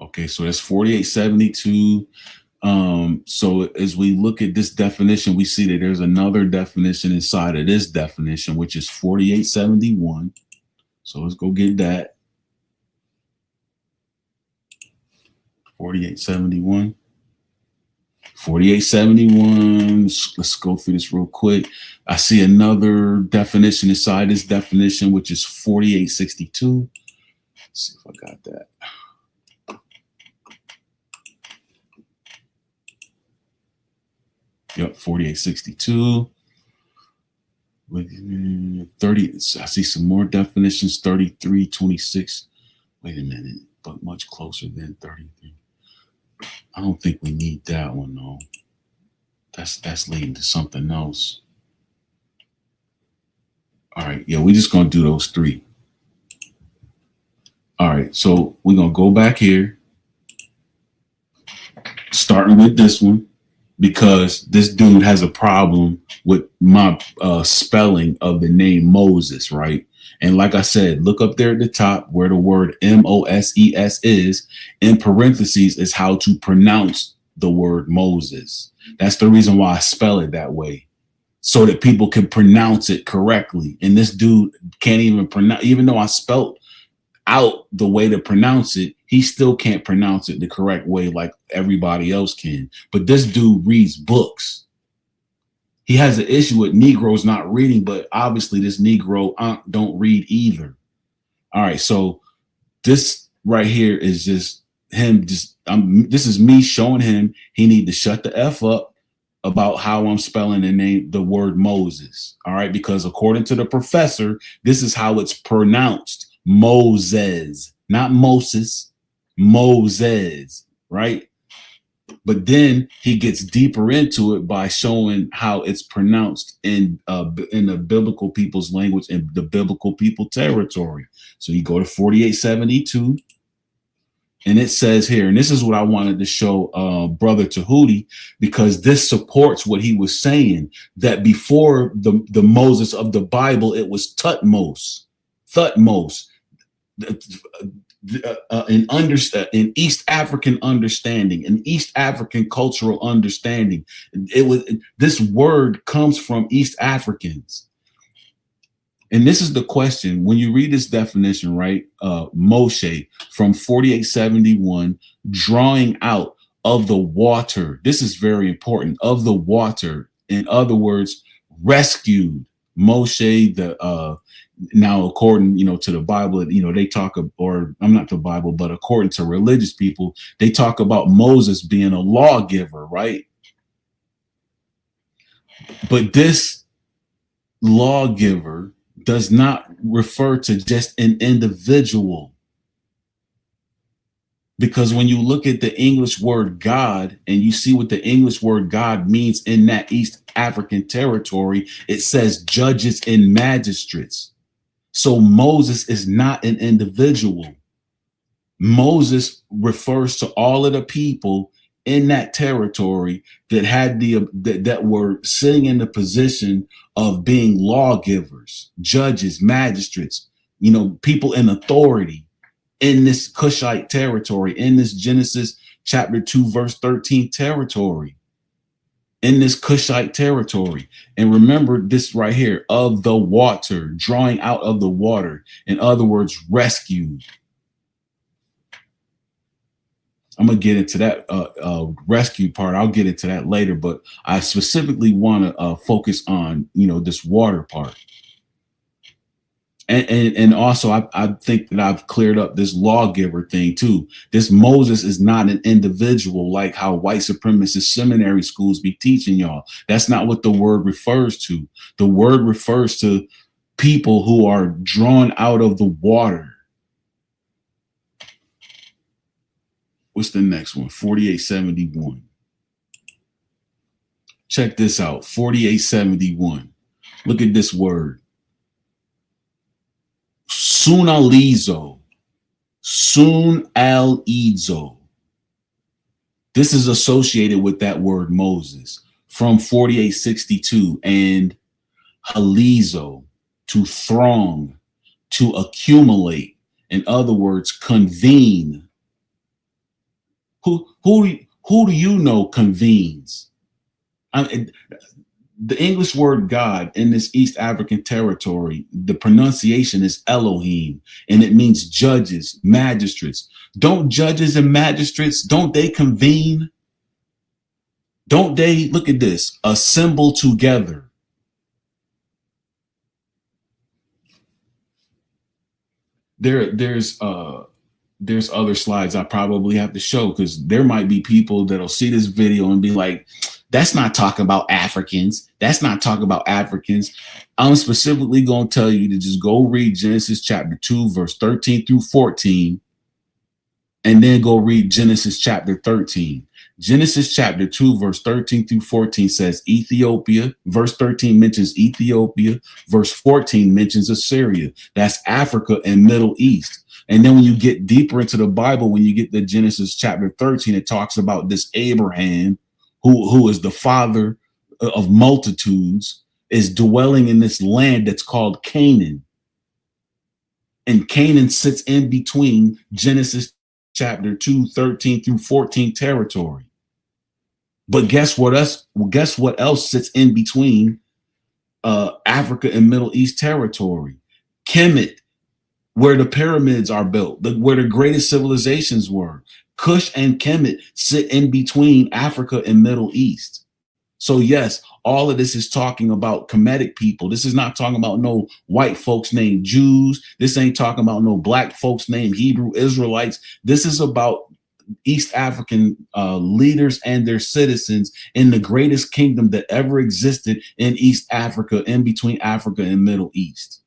Okay, so that's 4872. So as we look at this definition, we see that there's another definition inside of this definition, which is 4871. So let's go get that. 4871. 4871. Let's go through this real quick. I see another definition inside this definition, which is 4862. Let's see if I got that. Yep, 4862. 30. I see some more definitions. 3326. Wait a minute, but much closer than 33. I don't think we need that one though. That's leading to something else. All right, yeah, we're just gonna do those three. All right, so we're gonna go back here, starting with this one, because this dude has a problem with my spelling of the name MoZeS, right? And like I said, look up there at the top where the word MoSES is. In parentheses is how to pronounce the word MoZeS. That's the reason why I spell it that way, so that people can pronounce it correctly. And this dude can't even pronounce, even though I spelled out the way to pronounce it, he still can't pronounce it the correct way like everybody else can. But this dude reads books. He has an issue with Negroes not reading, but obviously this Negro don't read either. All right, so this right here is just him. This is me showing him he need to shut the F up about how I'm spelling the word MoZeS. All right, because according to the professor, this is how it's pronounced. MoZeS, not Moses, MoZeS, right? But then he gets deeper into it by showing how it's pronounced in the biblical people's language and the biblical people territory. So you go to 4872, and it says here, and this is what I wanted to show Brother Tahuti, because this supports what he was saying, that before the Moses of the Bible, it was TuT-MoZe, TuT-MoZe. In East African understanding, in East African cultural understanding, this word comes from East Africans. And this is the question when you read this definition, right? Moshe from 4871, drawing out of the water. This is very important. Of the water. In other words, rescued. Moshe, now according to the Bible, they talk, or I'm not the Bible, but according to religious people, they talk about Moses being a lawgiver, right? But this lawgiver does not refer to just an individual, because when you look at the English word God and you see what the English word God means in that East African territory, it says judges and magistrates. So Moses is not an individual. Moses refers to all of the people in that territory that had that were sitting in the position of being lawgivers, judges, magistrates, people in authority in this Cushite territory, in this Genesis chapter 2, verse 13 territory, in this Cushite territory. And remember this right here, of the water, drawing out of the water. In other words, rescued. I'm going to get into that rescue part. I'll get into that later, but I specifically want to focus on, this water part. And also, I think that I've cleared up this lawgiver thing too. This Moses is not an individual like how white supremacist seminary schools be teaching y'all. That's not what the word refers to. The word refers to people who are drawn out of the water. What's the next one? 4871. Check this out. 4871. Look at this word. Sunalizo. Sunalizo. This is associated with that word Moses from 4862. And halizo, to throng, to accumulate. In other words, convene. Who do you know convenes? The English word God in this East African territory, the pronunciation is Elohim, and it means judges, magistrates. Don't judges and magistrates, don't they convene? Don't they, look at this, assemble together? There's other slides I probably have to show, because there might be people that'll see this video and be like, That's not talking about Africans. That's not talking about Africans. I'm specifically going to tell you to just go read Genesis chapter 2, verse 13 through 14, and then go read Genesis chapter 13. Genesis chapter 2, verse 13 through 14 says Ethiopia. Verse 13 mentions Ethiopia. Verse 14 mentions Assyria. That's Africa and Middle East. And then when you get deeper into the Bible, when you get to Genesis chapter 13, it talks about this Abraham, who is the father of multitudes, is dwelling in this land that's called Canaan. And Canaan sits in between Genesis chapter 2, 13 through 14 territory. But guess what else sits in between Africa and Middle East territory? Kemet, where the pyramids are built, where the greatest civilizations were. Cush and Kemet sit in between Africa and Middle East. So yes, all of this is talking about Kemetic people. This is not talking about no white folks named Jews. This ain't talking about no black folks named Hebrew Israelites. This is about East African leaders and their citizens in the greatest kingdom that ever existed in East Africa, in between Africa and Middle East.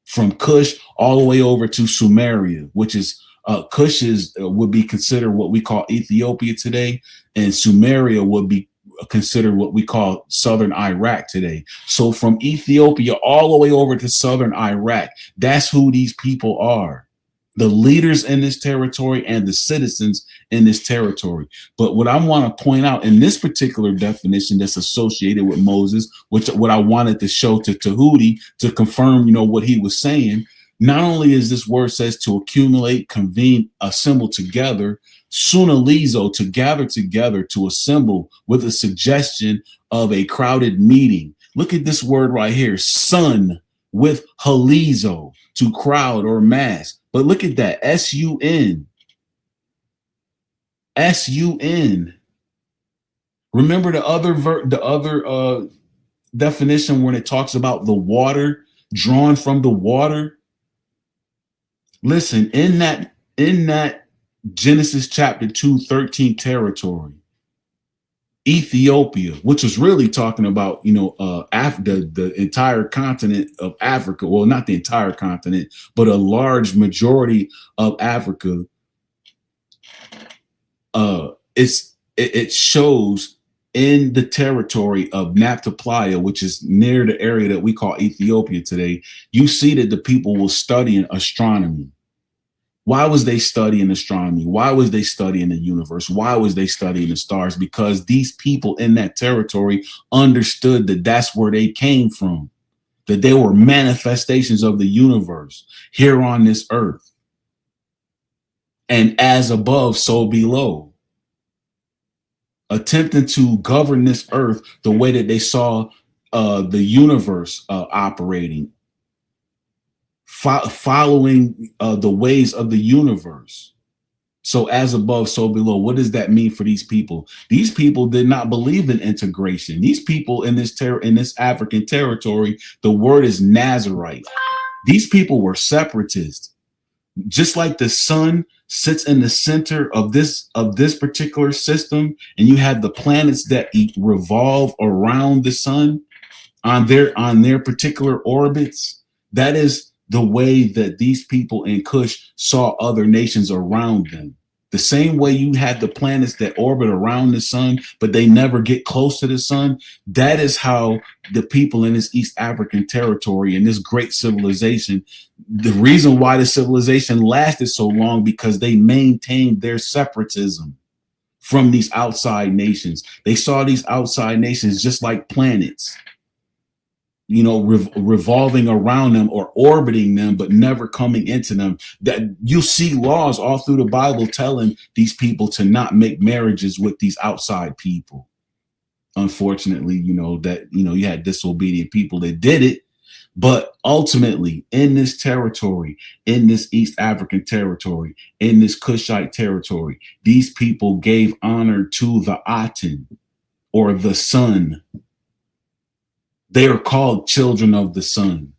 From Cush all the way over to Sumeria, which is Cush would be considered what we call Ethiopia today, and Sumeria would be considered what we call southern Iraq today. So from Ethiopia all the way over to southern Iraq, that's who these people are. The leaders in this territory and the citizens in this territory. But what I want to point out in this particular definition that's associated with MoZeZ, which what I wanted to show to Tahuti to confirm, what he was saying, not only is this word says to accumulate, convene, assemble together, sunalizo, to gather together, to assemble with a suggestion of a crowded meeting. Look at this word right here, sun with halizo, to crowd or mass. But look at that, S-U-N. S-U-N. Remember the other definition when it talks about the water, drawn from the water? Listen, in that Genesis chapter 2, 13 territory, Ethiopia, which was really talking about, the entire continent of Africa. Well, not the entire continent, but a large majority of Africa. It shows in the territory of Naphtali, which is near the area that we call Ethiopia today. You see that the people were studying astronomy. Why was they studying astronomy? Why was they studying the universe? Why was they studying the stars? Because these people in that territory understood that that's where they came from, that they were manifestations of the universe here on this earth. And as above, so below. Attempting to govern this earth the way that they saw the universe operating. Following the ways of the universe. So as above, so below. What does that mean for these people? These people did not believe in integration. These people in this African territory, the word is Nazarite. These people were separatists. Just like the sun sits in the center of this particular system, and you have the planets that revolve around the sun on their particular orbits. That is the way that these people in Cush saw other nations around them. The same way you had the planets that orbit around the sun, but they never get close to the sun. That is how the people in this East African territory and this great civilization, the reason why the civilization lasted so long, because they maintained their separatism from these outside nations. They saw these outside nations just like planets, revolving around them or orbiting them, but never coming into them. That you see laws all through the Bible telling these people to not make marriages with these outside people. Unfortunately, you had disobedient people that did it. But ultimately, in this territory, in this East African territory, in this Cushite territory, these people gave honor to the Aten, or the sun. They are called children of the sun.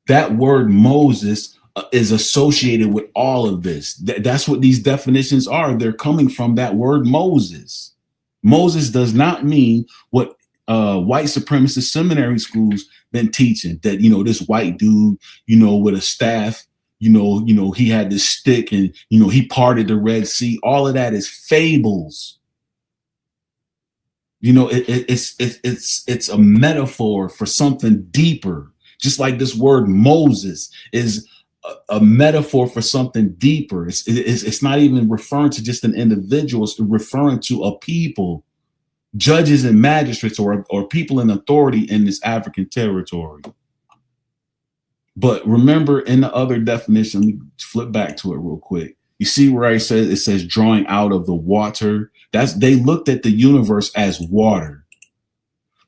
That word MoZeZ is associated with all of this. That's what these definitions are. They're coming from that word MoZeZ. MoZeZ does not mean what white supremacist seminary schools been teaching, that, you know, this white dude, you know, with a staff, you know, he had this stick and, you know, he parted the Red Sea. All of that is fables. You know, it's a metaphor for something deeper. Just like this word MoZeZ is a metaphor for something deeper. It's not even referring to just an individual. It's referring to a people, judges and magistrates, or people in authority in this African territory. But remember, in the other definition, let me flip back to it real quick. You see where it says drawing out of the water. They looked at the universe as water.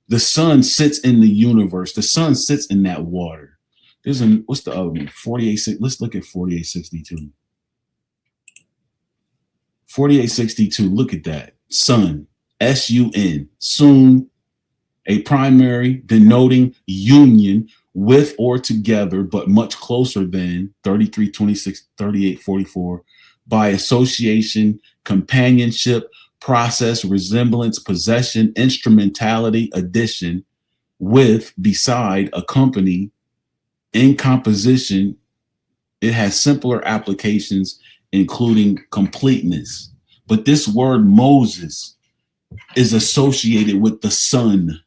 The sun sits in the universe. The sun sits in that water. What's the other one? 48. Let's look at 4862. 4862. Look at that. Sun. S-U-N. Soon. A primary denoting union with or together, but much closer than 33, 26, 38, 44, by association, companionship, process, resemblance, possession, instrumentality, addition, with, beside, accompany, in composition. It has simpler applications, including completeness. But this word MoZeZ is associated with the sun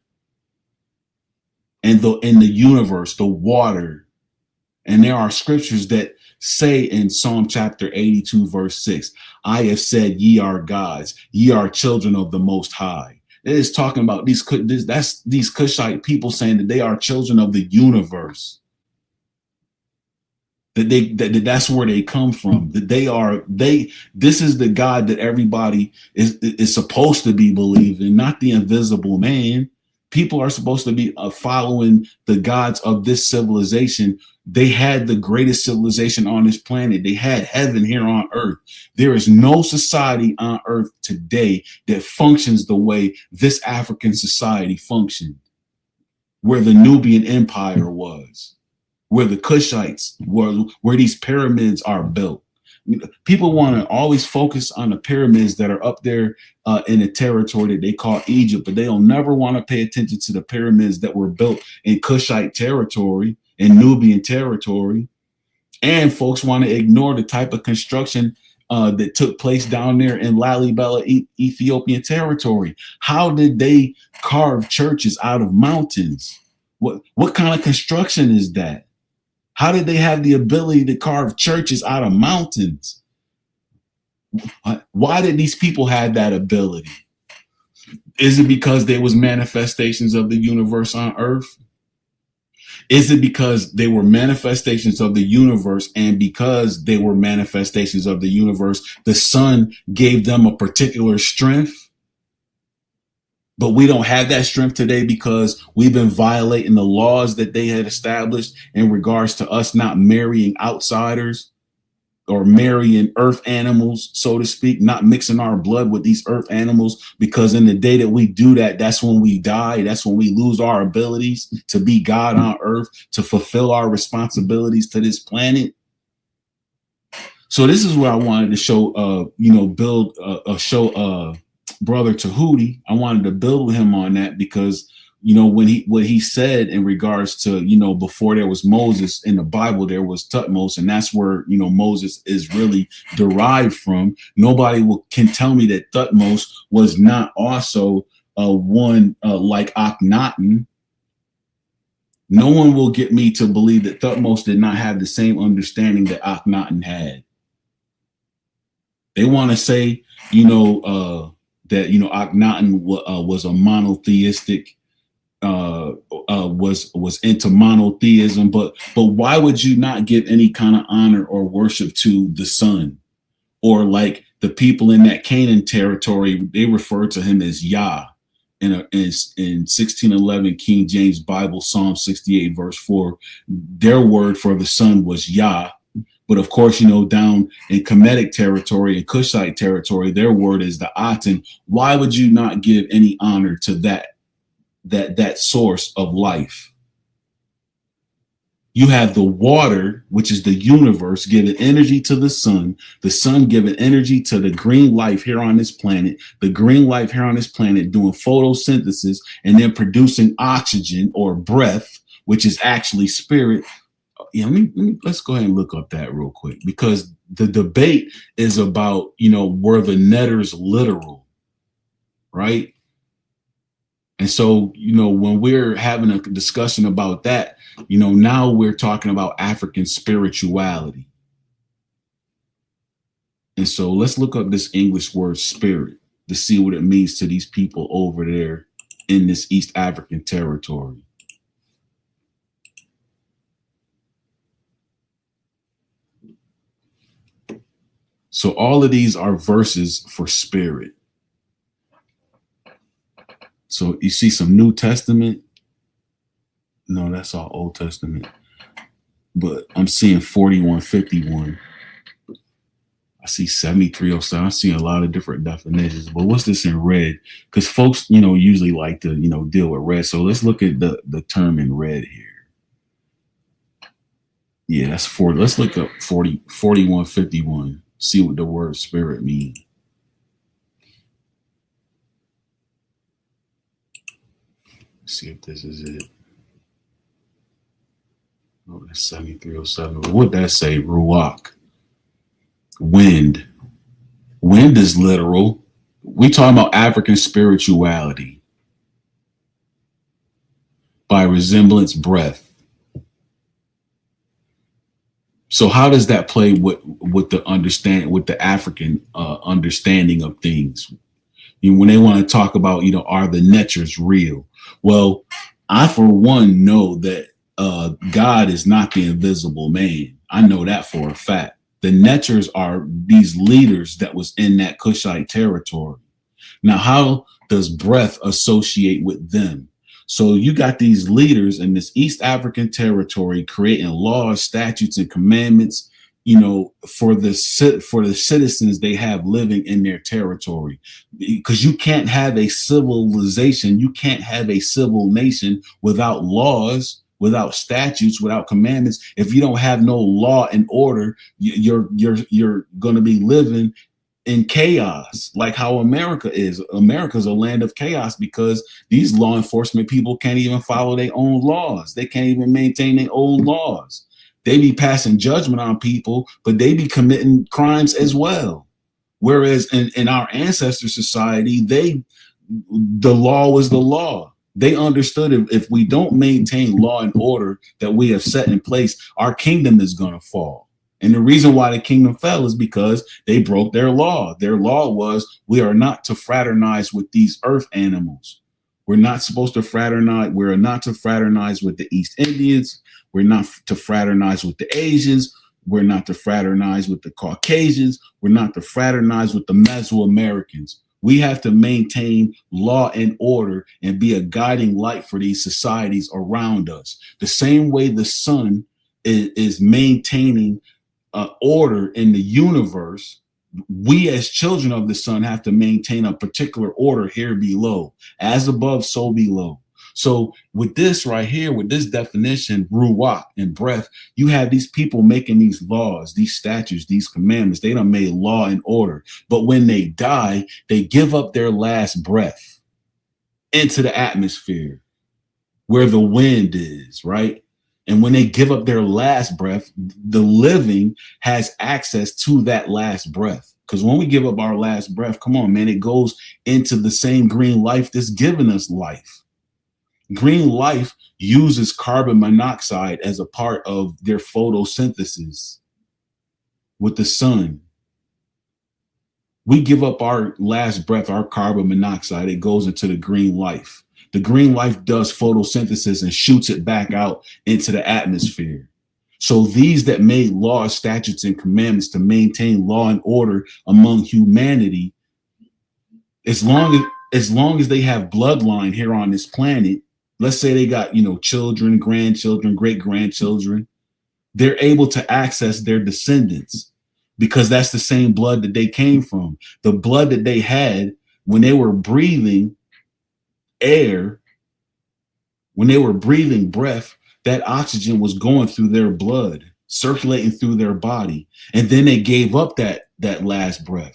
and in the universe, the water. And there are scriptures that say in Psalm chapter 82, verse 6, I have said, ye are gods, ye are children of the Most High. It is talking about these Cushite people saying that they are children of the universe. That's where they come from. This is the God that everybody is supposed to be believing, not the invisible man. People are supposed to be following the gods of this civilization. They had the greatest civilization on this planet. They had heaven here on earth. There is no society on earth today that functions the way this African society functioned, where the Nubian Empire was, where the Cushites were, where these pyramids are built. People want to always focus on the pyramids that are up there in a territory that they call Egypt, but they'll never want to pay attention to the pyramids that were built in Cushite territory and Nubian territory. And folks want to ignore the type of construction that took place down there in Lalibela, Ethiopian territory. How did they carve churches out of mountains? What kind of construction is that? How did they have the ability to carve churches out of mountains? Why did these people have that ability? Is it because there was manifestations of the universe on earth? Is it because they were manifestations of the universe, and because they were manifestations of the universe, the sun gave them a particular strength? But we don't have that strength today because we've been violating the laws that they had established in regards to us not marrying outsiders or marrying earth animals, so to speak, not mixing our blood with these earth animals, because in the day that we do that, that's when we die. That's when we lose our abilities to be God on earth, to fulfill our responsibilities to this planet. So this is where I wanted to show, build show Brother Tahuti. I wanted to build with him on that because, what he said in regards to, before there was MoZeZ in the Bible, there was TuT-MoZe, and that's where, MoZeZ is really derived from. Nobody can tell me that TuT-MoZe was not also one like Akhenaten. No one will get me to believe that TuT-MoZe did not have the same understanding that Akhenaten had. They want to say, that Akhenaten was a monotheistic, was into monotheism, but why would you not give any kind of honor or worship to the sun? Or like the people in that Canaan territory, they refer to him as Yah. In 1611 King James Bible, Psalm 68 verse 4, their word for the sun was Yah. But of course, down in Kemetic territory and Cushite territory, their word is the Aten. Why would you not give any honor to that source of life? You have the water, which is the universe, giving energy to the sun giving energy to the green life here on this planet, the green life here on this planet doing photosynthesis and then producing oxygen or breath, which is actually spirit. Yeah, let's go ahead and look up that real quick, because the debate is about, were the netters literal, right? And so, when we're having a discussion about that, now we're talking about African spirituality. And so let's look up this English word spirit to see what it means to these people over there in this East African territory. So all of these are verses for spirit. So you see some New Testament. No, that's all Old Testament. But I'm seeing 4151. I see 7307. I see a lot of different definitions. But what's this in red? Because folks, usually like to, deal with red. So let's look at the term in red here. Yeah, that's 40. Let's look up 4151. See what the word spirit means. See if this is it. Oh, that's 7307. What'd that say? Ruach. Wind. Wind is literal. We talking about African spirituality. By resemblance, breath. So how does that play with the African understanding of things? When they want to talk about, are the netchers real? Well, I, for one, know that God is not the invisible man. I know that for a fact. The netchers are these leaders that was in that Cushite territory. Now, how does breath associate with them? So you got these leaders in this East African territory creating laws, statutes, and commandments, for the citizens they have living in their territory. Because you can't have a civilization, you can't have a civil nation without laws, without statutes, without commandments. If you don't have no law and order, you're going to be living in chaos, like how America is. America's a land of chaos because these law enforcement people can't even follow their own laws. They can't even maintain their own laws. They be passing judgment on people, but they be committing crimes as well. Whereas in our ancestor society, the law was the law. They understood if we don't maintain law and order that we have set in place, our kingdom is going to fall. And the reason why the kingdom fell is because they broke their law. Their law was, we are not to fraternize with these earth animals. We're not supposed to fraternize. We're not to fraternize with the East Indians. We're not to fraternize with the Asians. We're not to fraternize with the Caucasians. We're not to fraternize with the Mesoamericans. We have to maintain law and order and be a guiding light for these societies around us. The same way the sun is maintaining order in the universe, we as children of the sun have to maintain a particular order here below. As above, so below. So with this right here, with this definition, ruach and breath, you have these people making these laws, these statutes, these commandments. They done made law and order. But when they die, they give up their last breath into the atmosphere where the wind is, right? And when they give up their last breath, the living has access to that last breath. Because when we give up our last breath, come on, man, it goes into the same green life that's giving us life. Green life uses carbon monoxide as a part of their photosynthesis with the sun. We give up our last breath, our carbon monoxide, it goes into the green life. The green life does photosynthesis and shoots it back out into the atmosphere. So these that made laws, statutes, and commandments to maintain law and order among humanity, as long as they have bloodline here on this planet, let's say they got, children, grandchildren, great-grandchildren, they're able to access their descendants because that's the same blood that they came from. The blood that they had when they were breathing air, when they were breathing breath, that oxygen was going through their blood, circulating through their body. And then they gave up that last breath.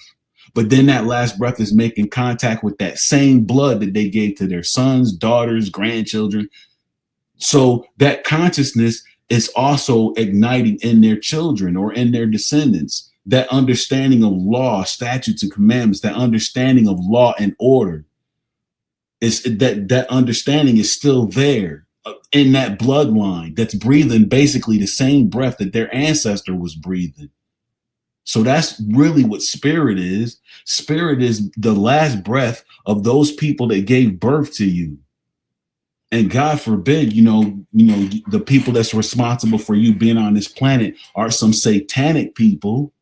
But then that last breath is making contact with that same blood that they gave to their sons, daughters, grandchildren. So that consciousness is also igniting in their children or in their descendants. That understanding of law, statutes, and commandments, that understanding of law and order, is that understanding is still there in that bloodline that's breathing basically the same breath that their ancestor was breathing. So that's really what spirit is. Spirit is the last breath of those people that gave birth to you. And God forbid, the people that's responsible for you being on this planet are some satanic people.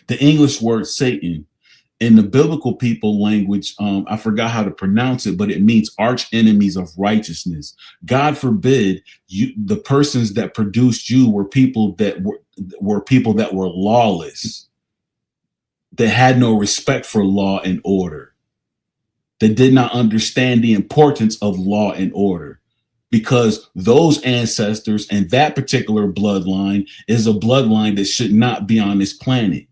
The English word Satan, in the biblical people language, I forgot how to pronounce it, but it means arch enemies of righteousness. God forbid the persons that produced you were people that were lawless, that had no respect for law and order, that did not understand the importance of law and order, because those ancestors and that particular bloodline is a bloodline that should not be on this planet.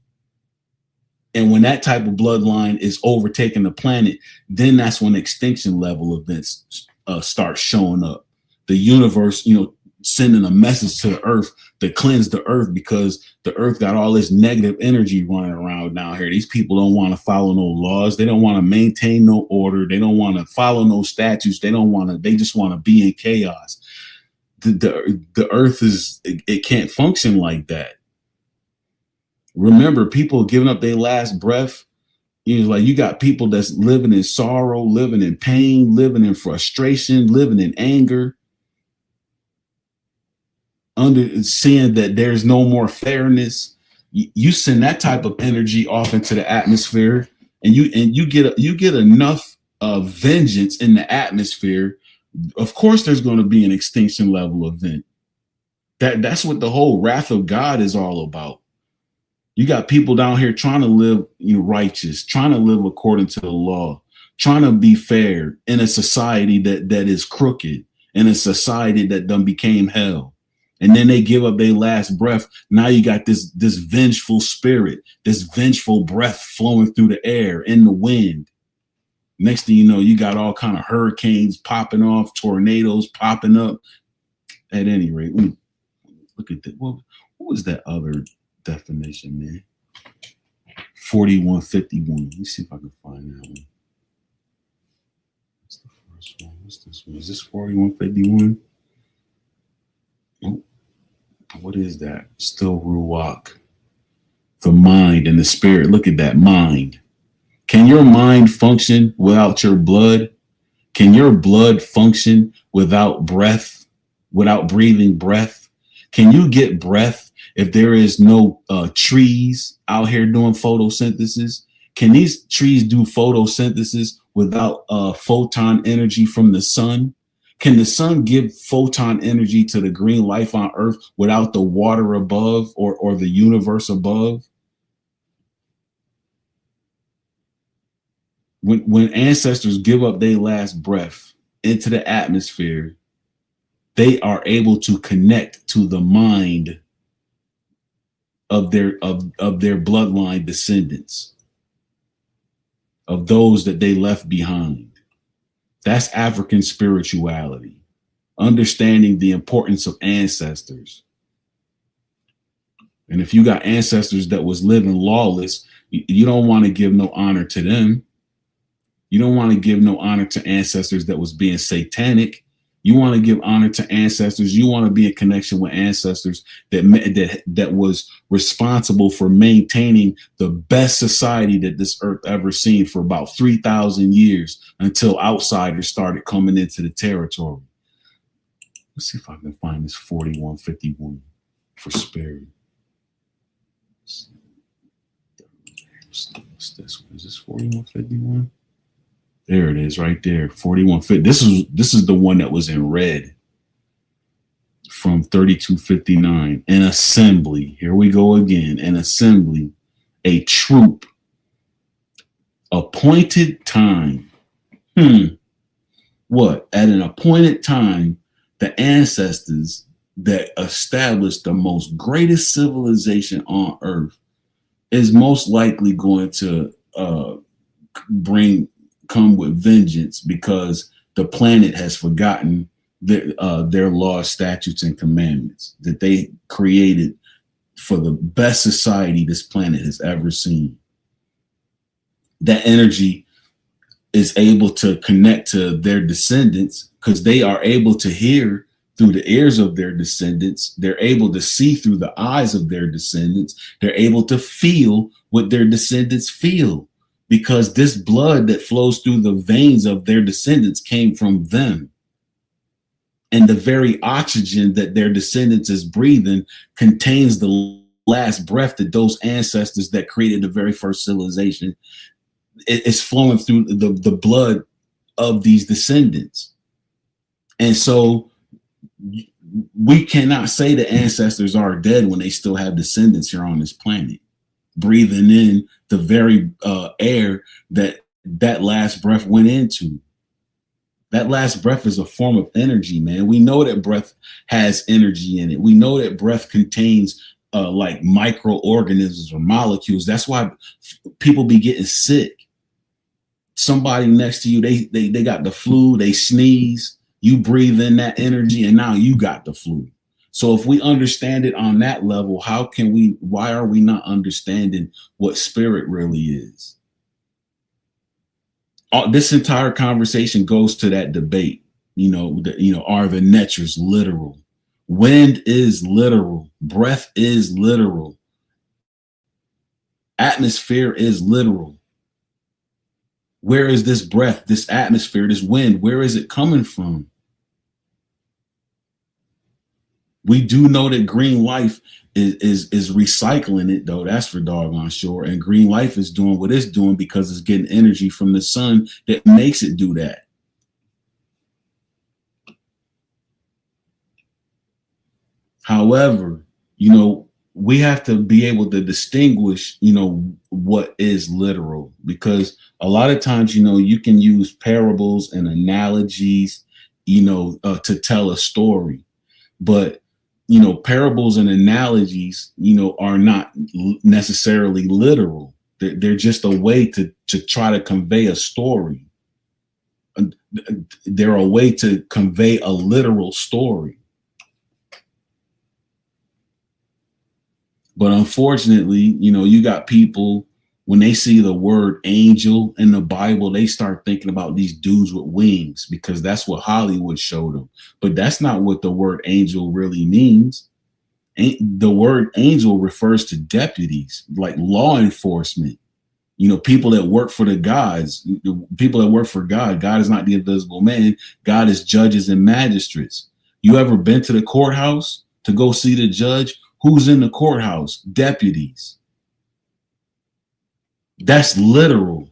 And when that type of bloodline is overtaking the planet, then that's when extinction level events start showing up. The universe, sending a message to the earth to cleanse the earth, because the earth got all this negative energy running around down here. These people don't want to follow no laws. They don't want to maintain no order. They don't want to follow no statutes. They just want to be in chaos. The earth it can't function like that. Remember, people giving up their last breath. Like you got people that's living in sorrow, living in pain, living in frustration, living in anger, seeing that there's no more fairness. You send that type of energy off into the atmosphere, and you get enough vengeance in the atmosphere. Of course, there's going to be an extinction level event. That's what the whole wrath of God is all about. You got people down here trying to live righteous, trying to live according to the law, trying to be fair in a society that is crooked, in a society that done became hell. And then they give up their last breath. Now you got this vengeful spirit, this vengeful breath flowing through the air, in the wind. Next thing you know, you got all kind of hurricanes popping off, tornadoes popping up. At any rate, look at that. What was that other definition, man? 4151. Let me see if I can find that one. What's the first one? What's this one? Is this 4151? Oh, what is that? Still Ruach. The mind and the spirit. Look at that mind. Can your mind function without your blood? Can your blood function without breath, without breathing breath? Can you get breath if there is no trees out here doing photosynthesis? Can these trees do photosynthesis without photon energy from the sun? Can the sun give photon energy to the green life on Earth without the water above or the universe above? When ancestors give up their last breath into the atmosphere, they are able to connect to the mind of their bloodline descendants, of those that they left behind. That's African spirituality, understanding the importance of ancestors. And if you got ancestors that was living lawless, you don't want to give no honor to them. You don't want to give no honor to ancestors that was being satanic. You want to give honor to ancestors. You want to be in connection with ancestors that was responsible for maintaining the best society that this earth ever seen for about 3,000 years, until outsiders started coming into the territory. Let's see if I can find this 4151 for spirit. What's this one? Is this 4151? There it is, right there. 4150. This is the one that was in red from 3259. An assembly. Here we go again. An assembly. A troop. Appointed time. What? At an appointed time, the ancestors that established the most greatest civilization on earth is most likely going to come with vengeance, because the planet has forgotten their laws, statutes, and commandments that they created for the best society this planet has ever seen. That energy is able to connect to their descendants because they are able to hear through the ears of their descendants. They're able to see through the eyes of their descendants. They're able to feel what their descendants feel, because this blood that flows through the veins of their descendants came from them. And the very oxygen that their descendants is breathing contains the last breath that those ancestors that created the very first civilization, it's flowing through the blood of these descendants. And so we cannot say the ancestors are dead when they still have descendants here on this planet, breathing in the very air that last breath went into. That last breath is a form of energy, man. We know that breath has energy in it. We know that breath contains like microorganisms or molecules. That's why people be getting sick. Somebody next to you, they got the flu, they sneeze, you breathe in that energy, and now you got the flu. So if we understand it on that level, why are we not understanding what spirit really is? This entire conversation goes to that debate. Are the natures literal? Wind is literal. Breath is literal. Atmosphere is literal. Where is this breath, this atmosphere, this wind? Where is it coming from? We do know that green life is recycling it, though. That's for doggone sure. And green life is doing what it's doing because it's getting energy from the sun that makes it do that. However, we have to be able to distinguish, what is literal, because a lot of times, you can use parables and analogies, to tell a story. But, parables and analogies, are not necessarily literal. They're just a way to try to convey a story. They're a way to convey a literal story. But unfortunately, you got people, when they see the word angel in the Bible, they start thinking about these dudes with wings, because that's what Hollywood showed them. But that's not what the word angel really means. The word angel refers to deputies, like law enforcement, people that work for the gods, people that work for God. God is not the invisible man. God is judges and magistrates. You ever been to the courthouse to go see the judge? Who's in the courthouse? Deputies. That's literal.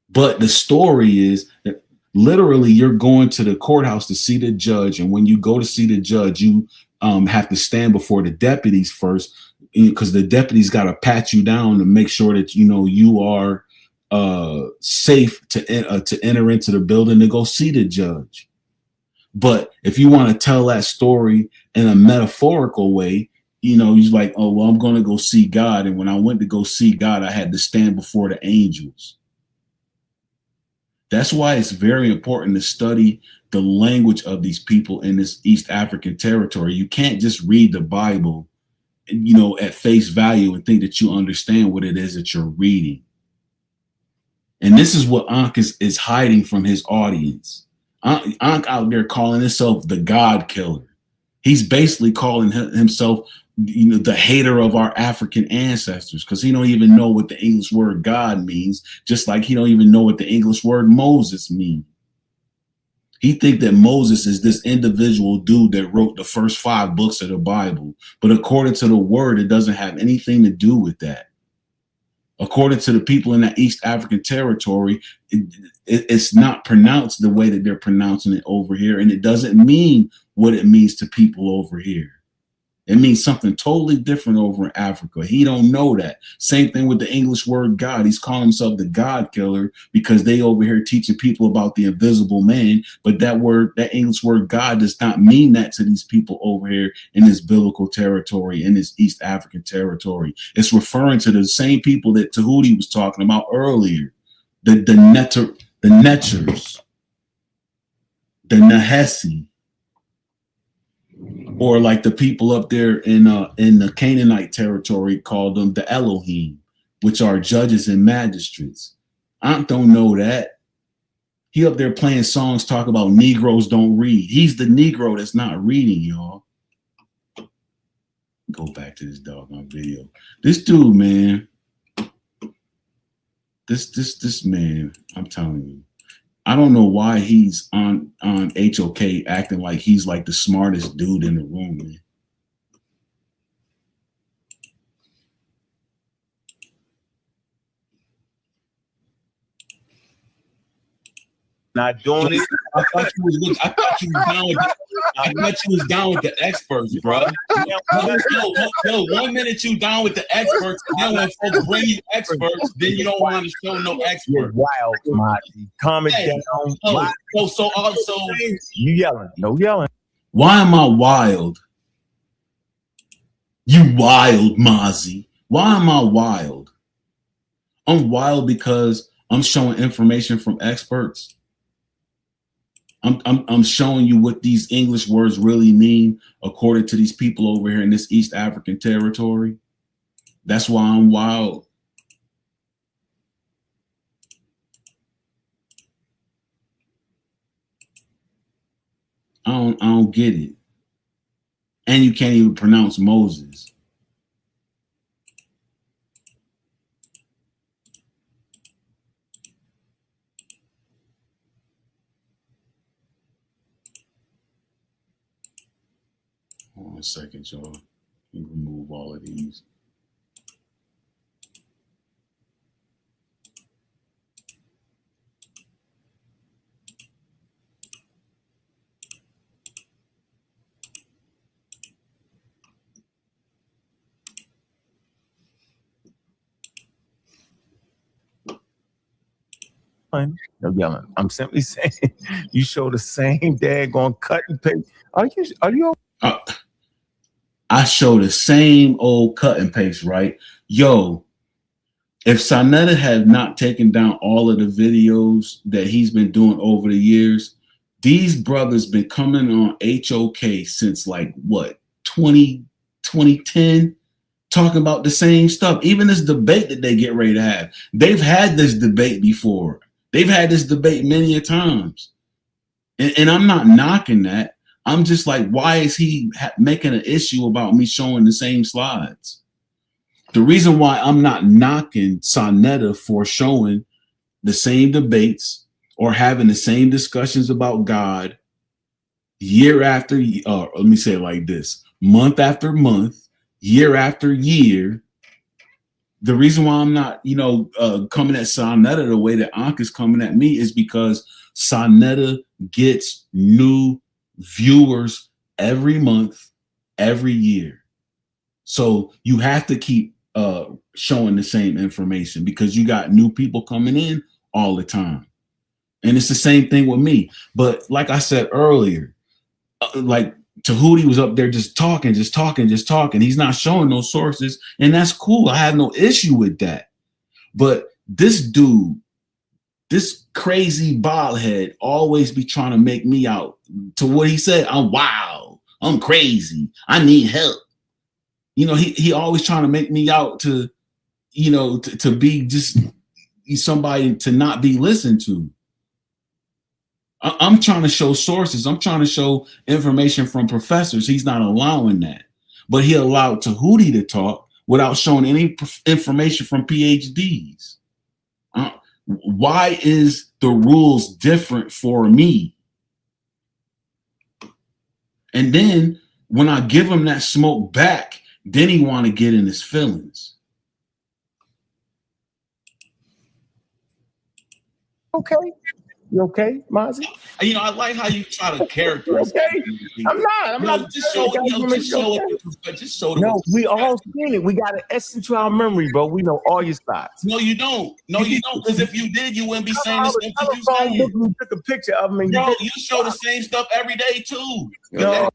But the story is that literally you're going to the courthouse to see the judge. And when you go to see the judge, you have to stand before the deputies first, because the deputies got to pat you down to make sure that, you are safe to enter into the building to go see the judge. But if you want to tell that story in a metaphorical way, he's like, oh, well, I'm going to go see God. And when I went to go see God, I had to stand before the angels. That's why it's very important to study the language of these people in this East African territory. You can't just read the Bible, at face value and think that you understand what it is that you're reading. And this is what ANKH is hiding from his audience. ANKH out there calling himself the God killer. He's basically calling himself, the hater of our African ancestors, because he don't even know what the English word God means, just like he don't even know what the English word Moses means. He think that Moses is this individual dude that wrote the first 5 books of the Bible. But according to the word, it doesn't have anything to do with that. According to the people in that East African territory, it's not pronounced the way that they're pronouncing it over here. And it doesn't mean what it means to people over here. It means something totally different over in Africa. He don't know that. Same thing with the English word God. He's calling himself the God killer because they over here teaching people about the invisible man. But that word, that English word God, does not mean that to these people over here in this biblical territory, in this East African territory. It's referring to the same people that Tahuti was talking about earlier. The Netchers, the Nahesi, or like the people up there in the Canaanite territory called them the Elohim, which are judges and magistrates. I don't know that. He up there playing songs talking about Negroes don't read. He's the Negro that's not reading, y'all. Go back to this doggone video. This dude, man. This man, I'm telling you. I don't know why he's on HOK acting like he's like the smartest dude in the room, man. Not doing it. I thought you was down with the experts, bro. Yo, 1 minute you down with the experts, and then when folks bring you experts, then you don't want to show no experts. Wild, Marty. Calm it down. So also you yelling. No yelling. Why am I wild? You wild, MoZe. Why am I wild? I'm wild because I'm showing information from experts. I'm showing you what these English words really mean according to these people over here in this East African territory. That's why I'm wild. I don't get it. And you can't even pronounce MoZeZ. Hold on a second, y'all. Let me remove all of these. No yelling. I'm simply saying you show the same daggone cut and paste. Are you I show the same old cut and paste, right? Yo, if Sonetta had not taken down all of the videos that he's been doing over the years, these brothers been coming on HOK since like what, 2010, talking about the same stuff. Even this debate that they get ready to have, they've had this debate before. They've had this debate many a times. And I'm not knocking that. I'm just like, why is he making an issue about me showing the same slides? The reason why I'm not knocking Sonetta for showing the same debates or having the same discussions about God year after year, let me say it like this, month after month, year after year. The reason why I'm not, coming at Sonetta the way that ANKH is coming at me is because Sonetta gets new viewers every month, every year. So you have to keep showing the same information because you got new people coming in all the time. And it's the same thing with me. But like I said earlier, like Tahuti was up there just talking. He's not showing no sources, and that's cool. I have no issue with that. But this dude, this crazy bald head, always be trying to make me out to what he said. I'm wild. I'm crazy. I need help. He always trying to make me out to, to be just somebody to not be listened to. I'm trying to show sources. I'm trying to show information from professors. He's not allowing that. But he allowed Tahuti to talk without showing any information from PhDs. Why is the rules different for me? And then when I give him that smoke back, then he want to get in his feelings. okay? You okay, MoZe? You know, I like how you try to characterize. Okay. I'm not. Just show it. Just show it. No, we all seen it. We got an essence to our memory, bro. We know all your spots. No, you don't. No, you don't. Because if you did, you wouldn't be saying the stuff that you saying. We took a picture of him. And bro, you show the same stuff every day too. No.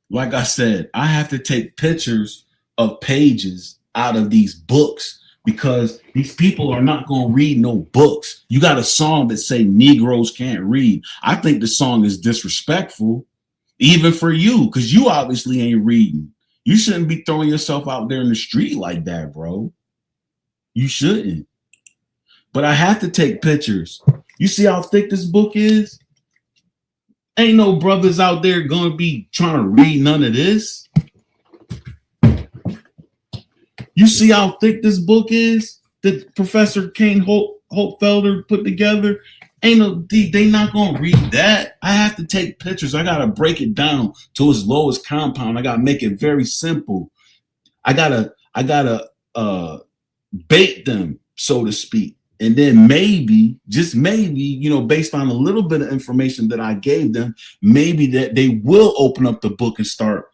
Like I said, I have to take pictures of pages out of these books because these people are not going to read no books. You got a song that say Negroes can't read. I think the song is disrespectful, even for you, because you obviously ain't reading. You shouldn't be throwing yourself out there in the street like that, bro. You shouldn't. But I have to take pictures. You see how thick this book is? Ain't no brothers out there going to be trying to read none of this. You see how thick this book is that Professor Kane Holtfelder put together? They not gonna read that. I have to take pictures. I gotta break it down to its lowest compound. I gotta make it very simple. I gotta bait them, so to speak. And then maybe, just maybe, you know, based on a little bit of information that I gave them, maybe that they will open up the book and start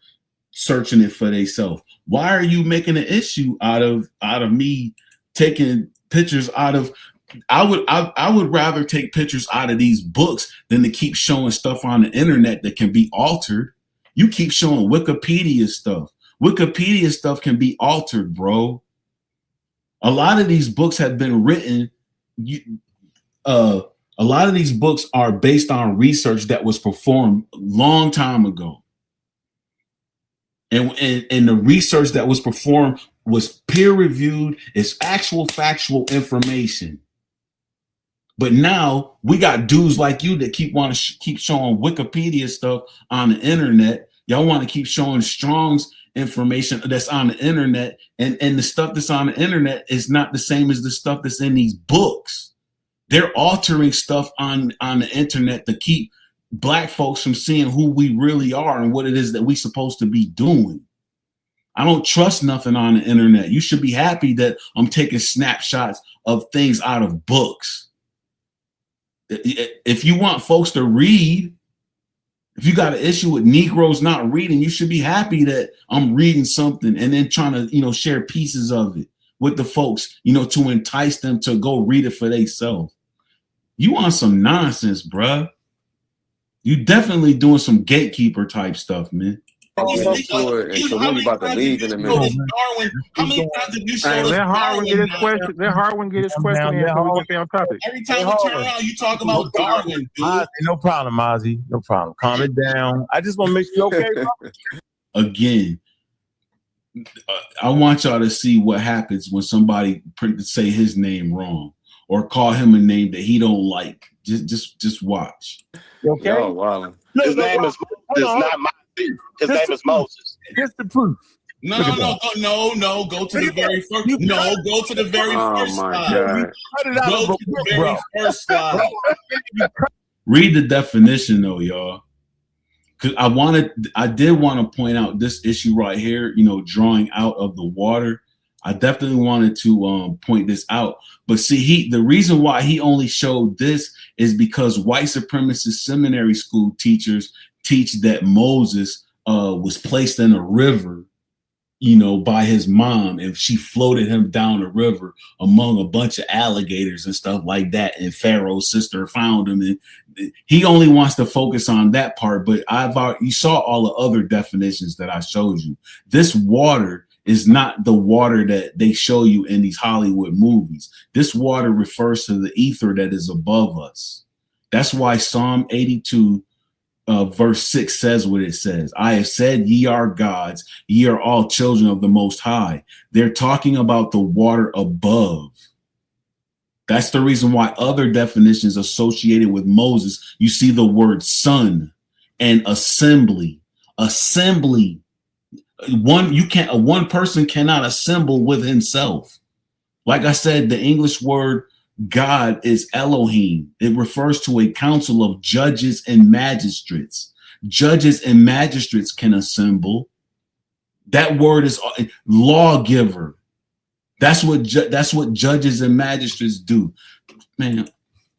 searching it for themselves. Why are you making an issue out of me taking pictures out of? I would rather take pictures out of these books than to keep showing stuff on the internet that can be altered. You keep showing Wikipedia stuff. Wikipedia stuff can be altered, bro. A lot of these books have been written. A lot of these books are based on research that was performed a long time ago. And the research that was performed was peer-reviewed. It's actual factual information. But now we got dudes like you that keep showing Wikipedia stuff on the internet. Y'all want to keep showing Strong's information that's on the internet, and the stuff that's on the internet is not the same as the stuff that's in these books. They're altering stuff on the internet to keep Black folks from seeing who we really are and what it is that we're supposed to be doing. I don't trust nothing on the internet. You should be happy that I'm taking snapshots of things out of books. If you want folks to read, if you got an issue with Negroes not reading, you should be happy that I'm reading something and then trying to, you know, share pieces of it with the folks, you know, to entice them to go read it for themselves. You want some nonsense, bruh. You definitely doing some gatekeeper type stuff, man. How many times have you showed us Darwin? Let Harwin get his question. Let Harwin get his question in so we can stay on topic. Every time you turn around, you talk about Darwin, dude. No problem, MoZe. No problem. Calm it down. I just want to make sure you're okay, bro. Again, I want y'all to see what happens when somebody say his name wrong or call him a name that he don't like. Just watch. You okay? Oh, wow. His name is not my. His name is MoZeZ. Here's the proof. No. Go to the very first. No, go to the very first slide. Go to the very first slide. Read the definition, though, y'all. Because I did want to point out this issue right here. You know, drawing out of the water. I definitely wanted to point this out. But see, the reason why he only showed this is because white supremacist seminary school teachers teach that Moses was placed in a river, you know, by his mom, and she floated him down the river among a bunch of alligators and stuff like that. And Pharaoh's sister found him, and he only wants to focus on that part. But you saw all the other definitions that I showed you. This water is not the water that they show you in these Hollywood movies. This water refers to the ether that is above us. That's why Psalm 82 verse 6 says what it says. I have said, ye are gods, ye are all children of the Most High. They're talking about the water above. That's the reason why other definitions associated with Moses, you see the word son and assembly. Assembly. One person cannot assemble with himself. Like I said, the English word God is Elohim. It refers to a council of judges and magistrates. Judges and magistrates can assemble. That word is lawgiver. That's what judges and magistrates do. Man,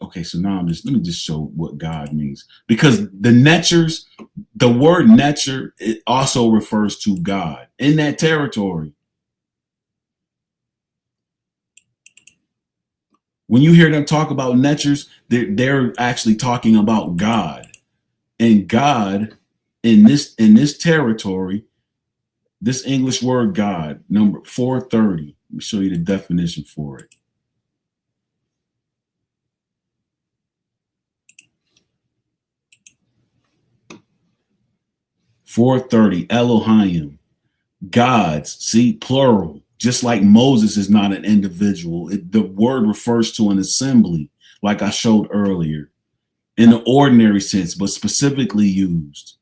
Okay, so now let me just show what God means, because the Netchers, the word Netcher, it also refers to God in that territory. When you hear them talk about Netchers, they're actually talking about God, and God in this territory, this English word God, number 430. Let me show you the definition for it. .430, Elohim, gods, see, plural, just like Moses is not an individual. The word refers to an assembly, like I showed earlier, in the ordinary sense, but specifically used.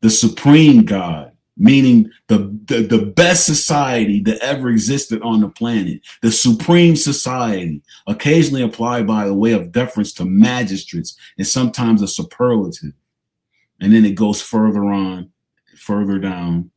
The supreme God, meaning the best society that ever existed on the planet, the supreme society, occasionally applied by the way of deference to magistrates and sometimes a superlative. And then it goes further down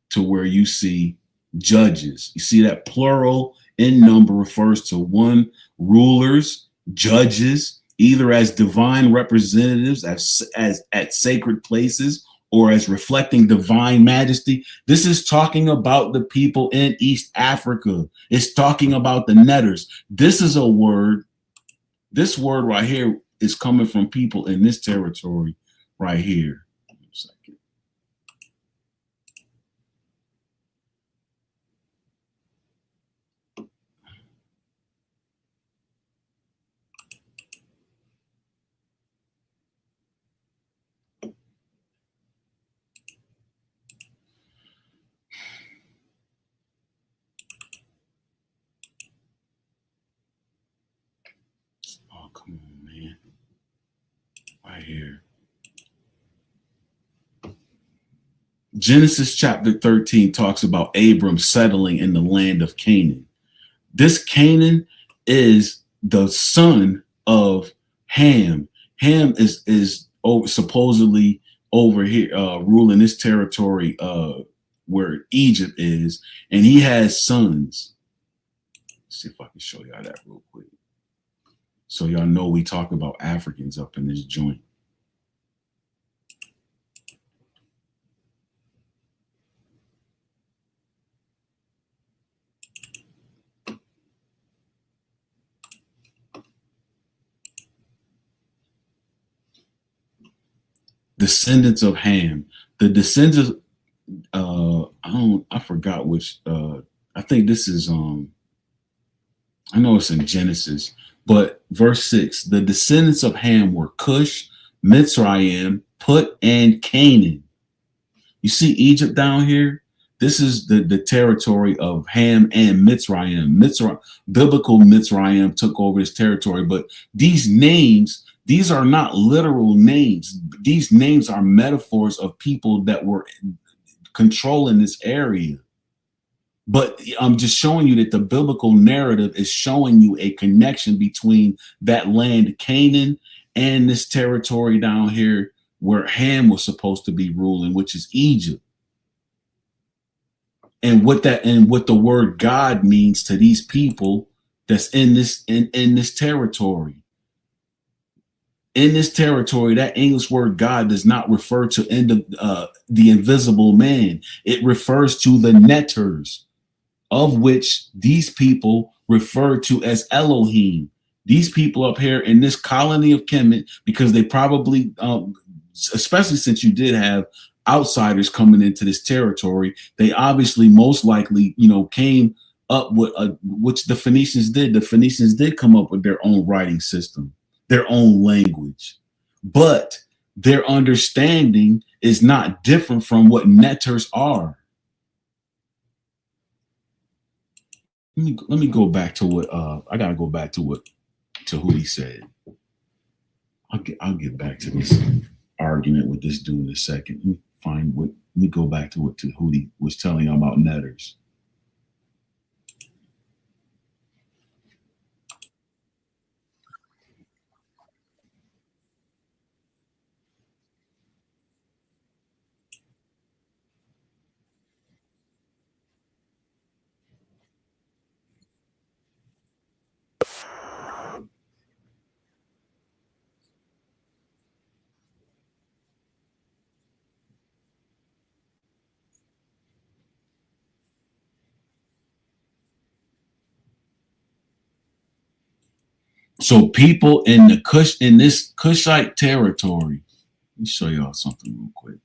to where you see judges. You see that plural in number refers to one, rulers, judges, either as divine representatives as at sacred places or as reflecting divine majesty. This is talking about the people in East Africa. It's talking about the Netters. This is a word. This word right here is coming from people in this territory right here. Oh, come on, man. Right here. Genesis chapter 13 talks about Abram settling in the land of Canaan. This Canaan is the son of Ham. Ham is supposedly over here ruling this territory where Egypt is, and he has sons. Let's see if I can show y'all that real quick. So y'all know we talk about Africans up in this joint. Descendants of Ham. The descendants, I forgot which, I think this is, I know it's in Genesis, but verse 6, the descendants of Ham were Cush, Mitzrayim, Put, and Canaan. You see Egypt down here? This is the territory of Ham and Mitzrayim. Biblical Mitzrayim took over this territory, but these names, these are not literal names. These names are metaphors of people that were controlling this area. But I'm just showing you that the biblical narrative is showing you a connection between that land, Canaan, and this territory down here where Ham was supposed to be ruling, which is Egypt. And what the word God means to these people that's in this territory. In this territory, that English word God does not refer to the invisible man. It refers to the netters, of which these people refer to as Elohim. These people up here in this colony of Kemet, because they probably, especially since you did have outsiders coming into this territory, they obviously most likely, came up with which the Phoenicians did. The Phoenicians did come up with their own writing system, their own language, but their understanding is not different from what netters are. Let me go back to what I gotta go back to who he said. I'll get back to this argument with this dude in a second. Let me go back to what Tahuti was telling you about netters. So people in the in this Kushite territory, let me show y'all something real quick.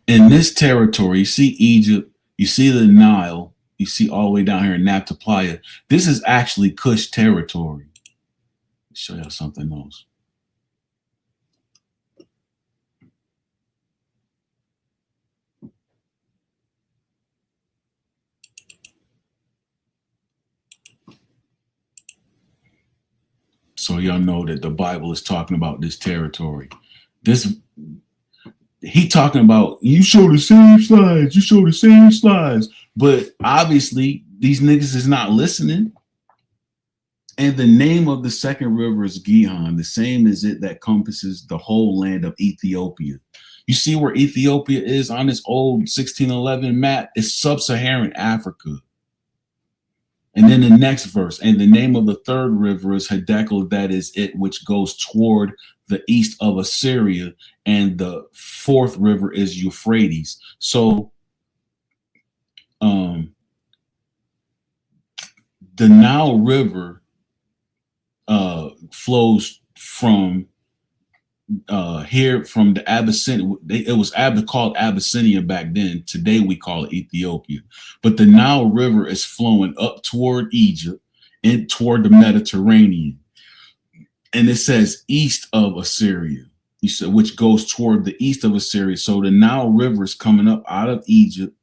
In this territory, you see Egypt, you see the Nile, you see all the way down here in Naphtali. This is actually Kush territory. Let's show y'all something else. So y'all know that the Bible is talking about this territory. He talking about, you show the same slides, you show the same slides. But obviously, these niggas is not listening. And the name of the second river is Gihon, the same as it that compasses the whole land of Ethiopia. You see where Ethiopia is on this old 1611 map? It's sub-Saharan Africa. And then the next verse, and the name of the third river is Hiddekel, that is it which goes toward the east of Assyria, and the fourth river is Euphrates. So the Nile River flows from here, from the Abyssinia. It was called Abyssinia back then. Today we call it Ethiopia. But the Nile River is flowing up toward Egypt and toward the Mediterranean. And it says east of Assyria, you said, which goes toward the east of Assyria. So the Nile River is coming up out of Egypt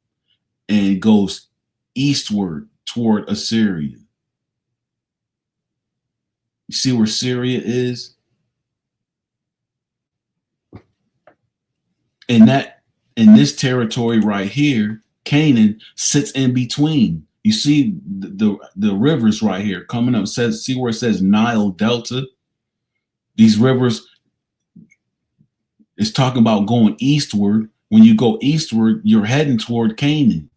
and goes eastward toward Assyria. You see where Syria is? And that, in this territory right here, Canaan sits in between. You see the rivers right here coming up. See where it says Nile Delta? These rivers is talking about going eastward. When you go eastward, you're heading toward Canaan.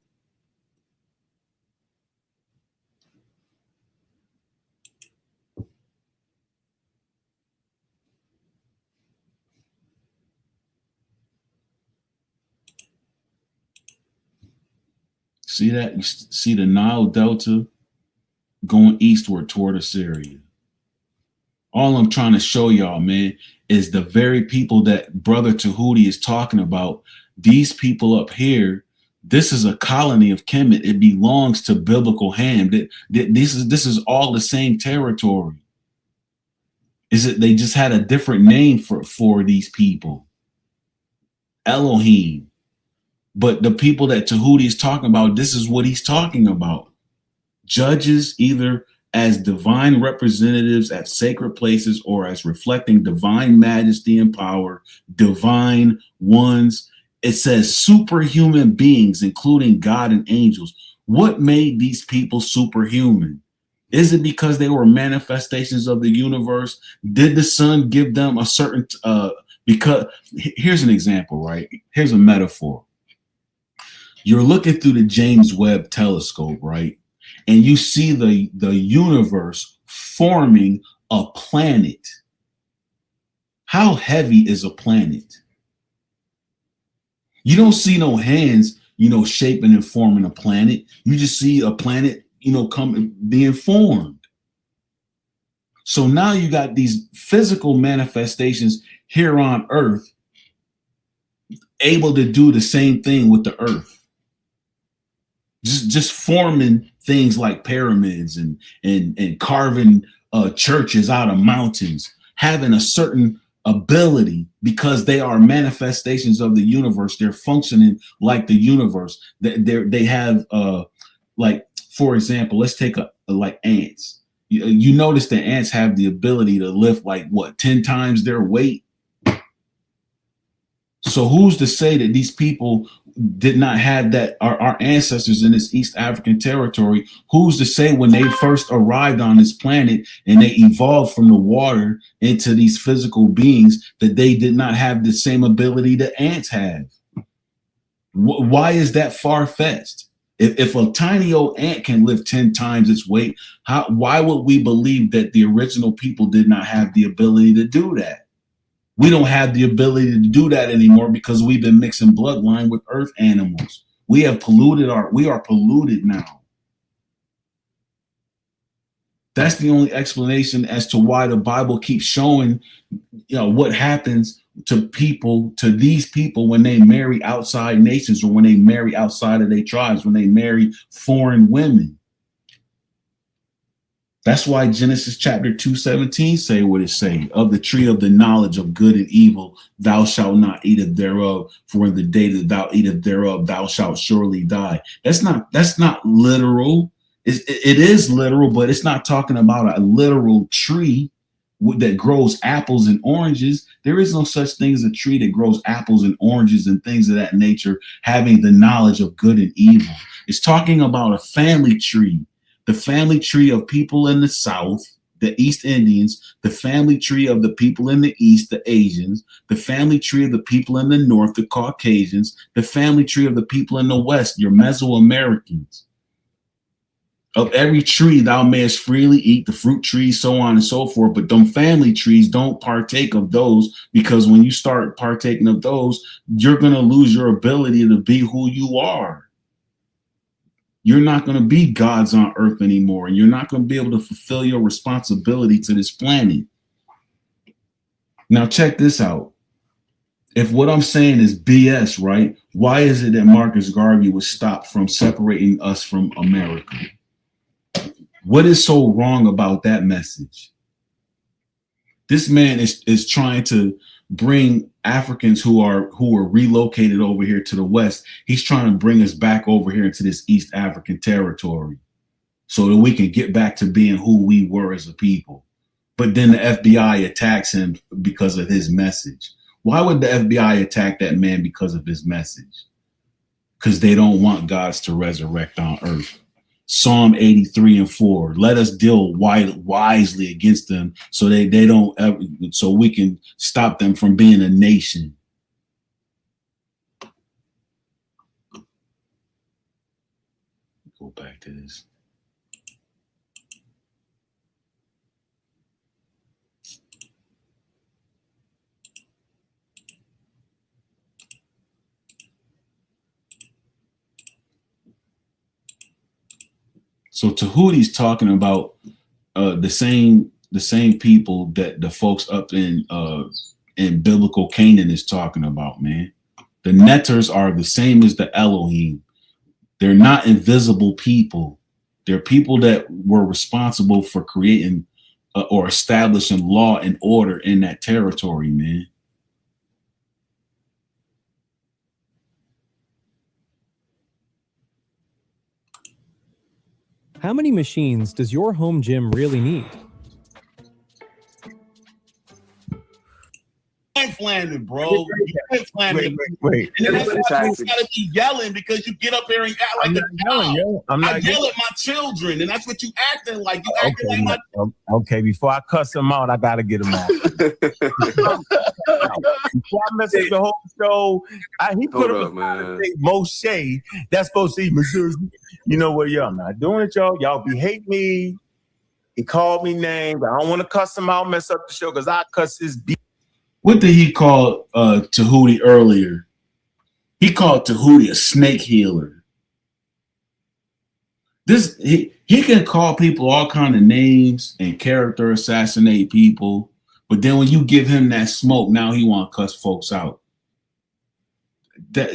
See that? You see the Nile Delta going eastward toward Assyria. All I'm trying to show y'all, man, is the very people that Brother Tahuti is talking about. These people up here, this is a colony of Kemet. It belongs to biblical Ham. This is all the same territory. They just had a different name for these people. Elohim. But the people that Tahuti is talking about, this is what he's talking about. Judges, either as divine representatives at sacred places or as reflecting divine majesty and power, divine ones. It says superhuman beings, including God and angels. What made these people superhuman? Is it because they were manifestations of the universe? Did the sun give them a certain, because here's an example, right? Here's a metaphor. You're looking through the James Webb telescope, right? And you see the universe forming a planet. How heavy is a planet? You don't see no hands, shaping and forming a planet. You just see a planet, being formed. So now you got these physical manifestations here on Earth able to do the same thing with the Earth. Just forming things like pyramids and carving churches out of mountains, having a certain ability because they are manifestations of the universe. They're functioning like the universe. They have like, for example, let's take like ants. You notice that ants have the ability to lift like 10 times their weight. So who's to say that these people did not have that, our ancestors in this East African territory, who's to say when they first arrived on this planet and they evolved from the water into these physical beings, that they did not have the same ability that ants have? Why is that far-fetched? If a tiny old ant can lift 10 times its weight, why would we believe that the original people did not have the ability to do that? We don't have the ability to do that anymore because we've been mixing bloodline with earth animals. We have polluted we are polluted now. That's the only explanation as to why the Bible keeps showing, what happens to people, to these people when they marry outside nations or when they marry outside of their tribes, when they marry foreign women. That's why Genesis chapter 2:17 say what it say. Of the tree of the knowledge of good and evil, thou shalt not eat of thereof, for in the day that thou eatest thereof, thou shalt surely die. That's not literal. It is literal, but it's not talking about a literal tree that grows apples and oranges. There is no such thing as a tree that grows apples and oranges and things of that nature, having the knowledge of good and evil. It's talking about a family tree. The family tree of people in the South, the East Indians, the family tree of the people in the East, the Asians, the family tree of the people in the North, the Caucasians, the family tree of the people in the West, your Mesoamericans. Of every tree thou mayest freely eat, the fruit trees, so on and so forth, but them family trees don't partake of those, because when you start partaking of those, you're going to lose your ability to be who you are. You're not going to be gods on earth anymore, and you're not going to be able to fulfill your responsibility to this planet. Now, check this out. If what I'm saying is BS, right, why is it that Marcus Garvey was stopped from separating us from America? What is so wrong about that message? This man is trying to bring Africans who are relocated over here to the West. He's trying to bring us back over here into this East African territory so that we can get back to being who we were as a people. But then the FBI attacks him because of his message. Why would the FBI attack that man because of his message? Because they don't want gods to resurrect on earth. Psalm 83:4. Let us deal wisely against them so they don't ever, so we can stop them from being a nation. Go back to this. So Tahuti's talking about the same people that the folks up in biblical Canaan is talking about, man. The Netters are the same as the Elohim. They're not invisible people. They're people that were responsible for creating or establishing law and order in that territory, man. How many machines does your home gym really need? Flanders, bro. Wait. And that's why you gotta be yelling, because you get up there and act like I yell at my children, and that's what you acting like. You acting like my. Okay, before I cuss him out, I gotta get him out. Before I mess up the whole show, he put up MoZeZ. That's supposed to be MoZeZ. You know what, y'all? I'm not doing it, y'all. Y'all behave me. He called me names. I don't want to cuss him out, mess up the show, because I cuss his beat. What did he call Tahuti earlier? He called Tahuti a snake healer. He can call people all kind of names and character assassinate people, but then when you give him that smoke, now he want to cuss folks out. That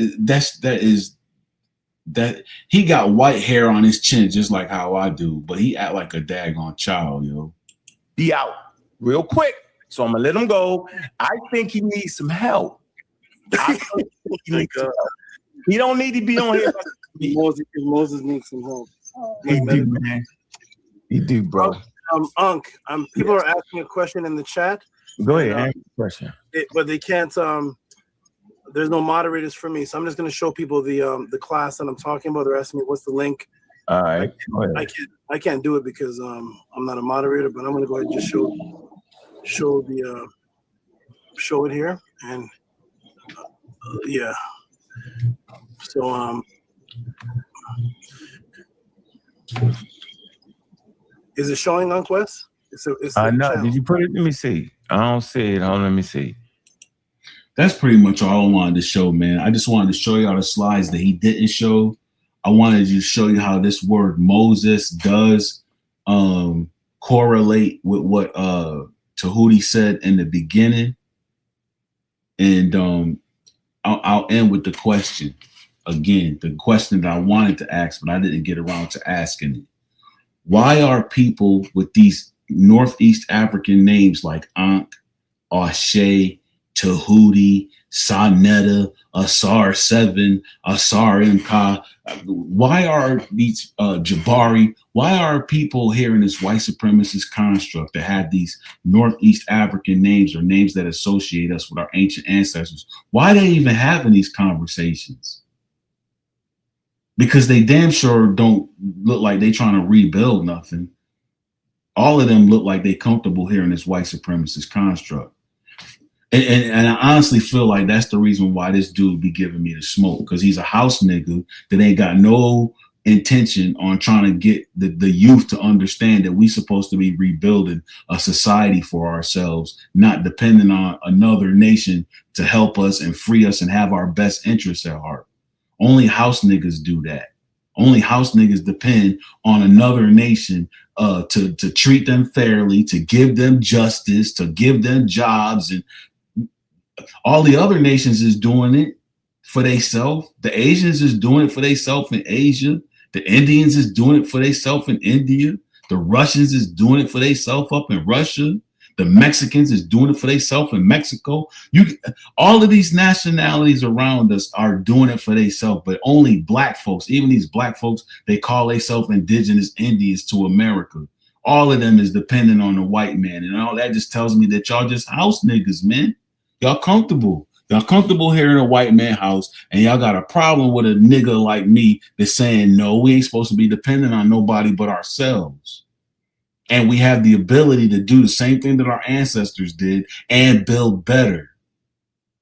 he got white hair on his chin just like how I do, but he act like a daggone child, yo. Be out real quick. So I'm gonna let him go. I think he needs some help. He don't need to be on here. MoZeZ needs some help. He do, man. He do, bro. People are asking a question in the chat. Go ahead, ask the question. But they can't. there's no moderators for me, so I'm just going to show people the class that I'm talking about. They're asking me what's the link. All right. I can't do it because I'm not a moderator, but I'm going to go ahead and just show it here, and yeah. So is it showing on Quest? It's no, channel. did you put it? Let me see. I don't see it. Hold on, let me see. That's pretty much all I wanted to show, man. I just wanted to show y'all the slides that he didn't show. I wanted to show you how this word MoZeZ does correlate with what Tahuti said in the beginning. And I'll end with the question. Again, the question that I wanted to ask, but I didn't get around to asking it. Why are people with these Northeast African names like ANKH, Tahuti, Sanetta, Asar-7, ANKH, why are these Jabari, why are people here in this white supremacist construct that have these Northeast African names or names that associate us with our ancient ancestors, why are they even having these conversations? Because they damn sure don't look like they trying to rebuild nothing. All of them look like they comfortable here in this white supremacist construct. And I honestly feel like that's the reason why this dude be giving me the smoke, because he's a house nigga that ain't got no intention on trying to get the youth to understand that we supposed to be rebuilding a society for ourselves, not depending on another nation to help us and free us and have our best interests at heart. Only house niggas do that. Only house niggas depend on another nation to treat them fairly, to give them justice, to give them jobs, and all the other nations is doing it for theyself. The Asians is doing it for theyself in Asia. The Indians is doing it for theyself in India. The Russians is doing it for theyself up in Russia. The Mexicans is doing it for theyself in Mexico. All of these nationalities around us are doing it for theyself, but only black folks, even these black folks, they call themselves indigenous Indians to America. All of them is dependent on the white man. And all that just tells me that y'all just house niggas, man. Y'all comfortable. Y'all comfortable here in a white man house, and y'all got a problem with a nigga like me that's saying, no, we ain't supposed to be dependent on nobody but ourselves. And we have the ability to do the same thing that our ancestors did and build better.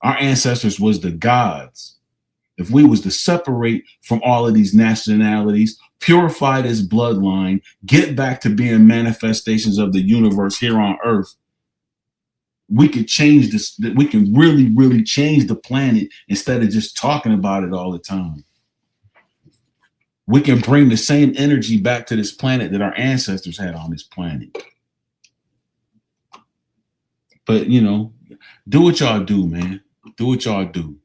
Our ancestors was the gods. If we was to separate from all of these nationalities, purify this bloodline, get back to being manifestations of the universe here on earth, we could change this. We can really, really change the planet instead of just talking about it all the time. We can bring the same energy back to this planet that our ancestors had on this planet. But, you know, do what y'all do, man. Do what y'all do.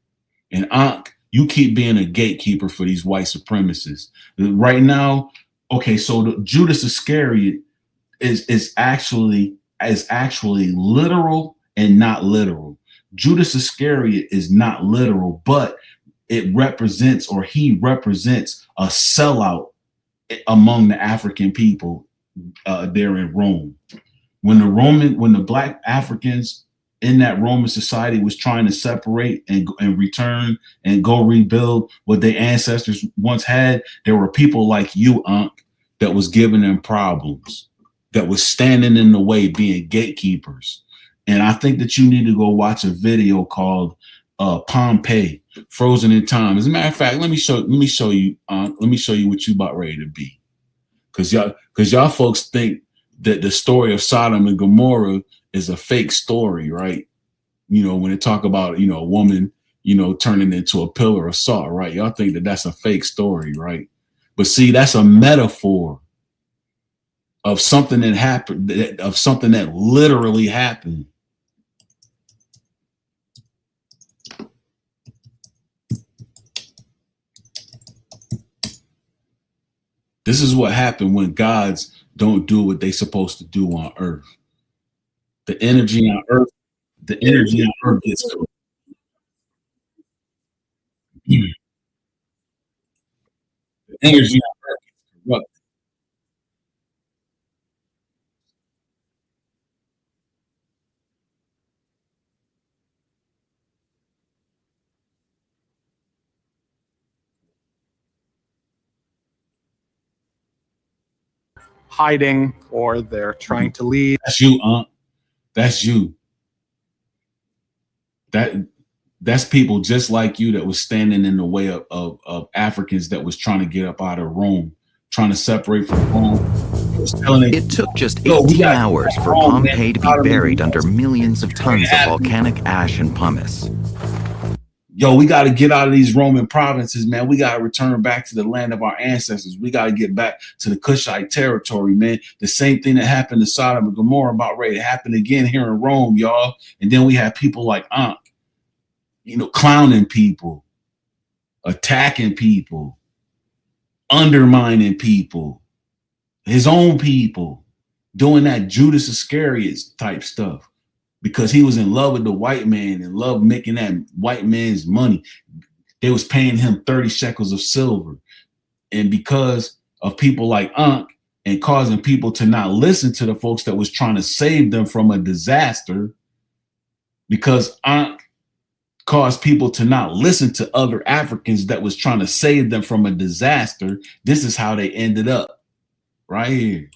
And Ankh, you keep being a gatekeeper for these white supremacists. Right now, okay, so the Judas Iscariot is actually literal and not literal. Judas Iscariot is not literal, but it represents, or he represents, a sellout among the African people there in Rome. When the black Africans in that Roman society was trying to separate and return and go rebuild what their ancestors once had, there were people like you, Ankh, that was giving them problems, that was standing in the way, being gatekeepers. And I think that you need to go watch a video called Pompeii, Frozen in Time. As a matter of fact, let me show you what you about ready to be. Cause y'all folks think that the story of Sodom and Gomorrah is a fake story, right? You know, when they talk about, you know, a woman, you know, turning into a pillar of salt, right? Y'all think that that's a fake story, right? But see, that's a metaphor of something that happened, of something that literally happened. This is what happened when gods don't do what they're supposed to do on earth. The energy on earth gets corrupted. The energy on earth gets corrupted. hiding or they're trying to leave. That's you, that's you. That's people just like you that was standing in the way of Africans that was trying to get up out of Rome, trying to separate from Rome. It took just 18 hours for Pompeii to be buried under millions of tons of volcanic ash and pumice. Yo, we got to get out of these Roman provinces, man. We got to return back to the land of our ancestors. We got to get back to the Kushite territory, man. The same thing that happened to Sodom and Gomorrah about ready to happen again here in Rome, y'all. And then we have people like ANKH, you know, clowning people, attacking people, undermining people, his own people, doing that Judas Iscariot type stuff. Because he was in love with the white man and loved making that white man's money. They was paying him 30 shekels of silver. And because of people like ANKH and causing people to not listen to the folks that was trying to save them from a disaster, because ANKH caused people to not listen to other Africans that was trying to save them from a disaster, this is how they ended up. Right here.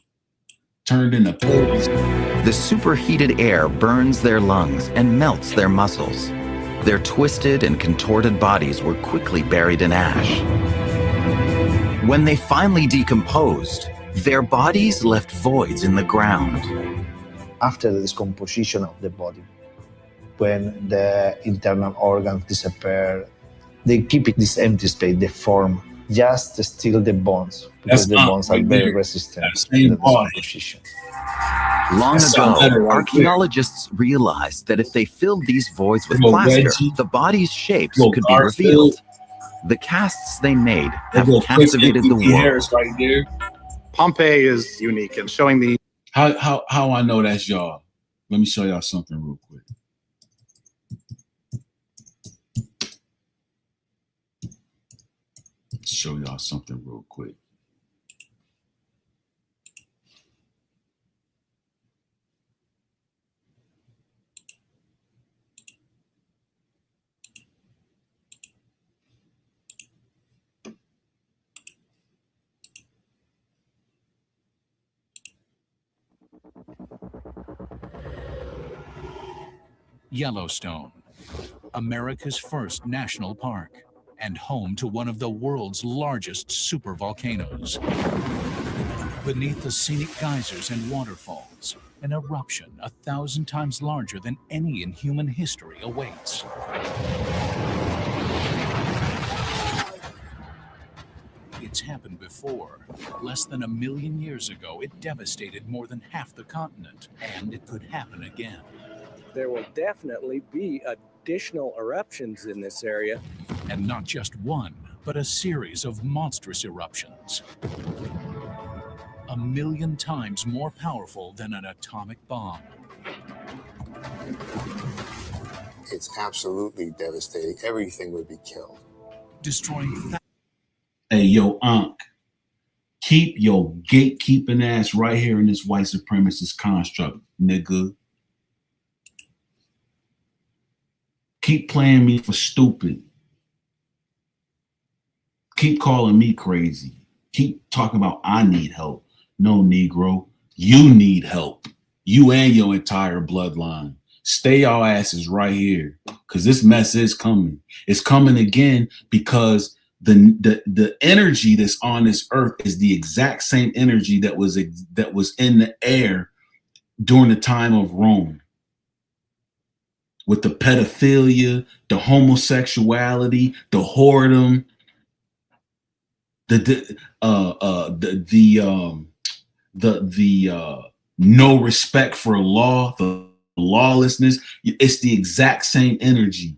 Turned into pigs. The superheated air burns their lungs and melts their muscles. Their twisted and contorted bodies were quickly buried in ash. When they finally decomposed, their bodies left voids in the ground. After the decomposition of the body, when the internal organs disappear, they keep it this empty space, they form just still the bones, because the bones are very resistant to the decomposition. Long ago, archaeologists realized that if they filled these voids with plaster, the body's shapes could be revealed. The casts they made have captivated the world. Pompeii is unique in showing the... How I know that's y'all? Let me show y'all something real quick. Show y'all something real quick. Yellowstone, America's first national park, and home to one of the world's largest supervolcanoes. Beneath the scenic geysers and waterfalls, an eruption 1,000 times larger than any in human history awaits. It's happened before. Less than 1 million years ago, it devastated more than half the continent, and it could happen again. There will definitely be additional eruptions in this area. And not just one, but a series of monstrous eruptions. 1 million times more powerful than an atomic bomb. It's absolutely devastating. Everything would be killed. Destroying... Hey, yo, ANKH, keep your gatekeeping ass right here in this white supremacist construct, nigga. Keep playing me for stupid. Keep calling me crazy. Keep talking about I need help. No, Negro, you need help. You and your entire bloodline. Stay y'all asses right here, because this mess is coming. It's coming again because the energy that's on this earth is the exact same energy that was in the air during the time of Rome. With the pedophilia, the homosexuality, the whoredom, the no respect for law, the lawlessness. It's the exact same energy.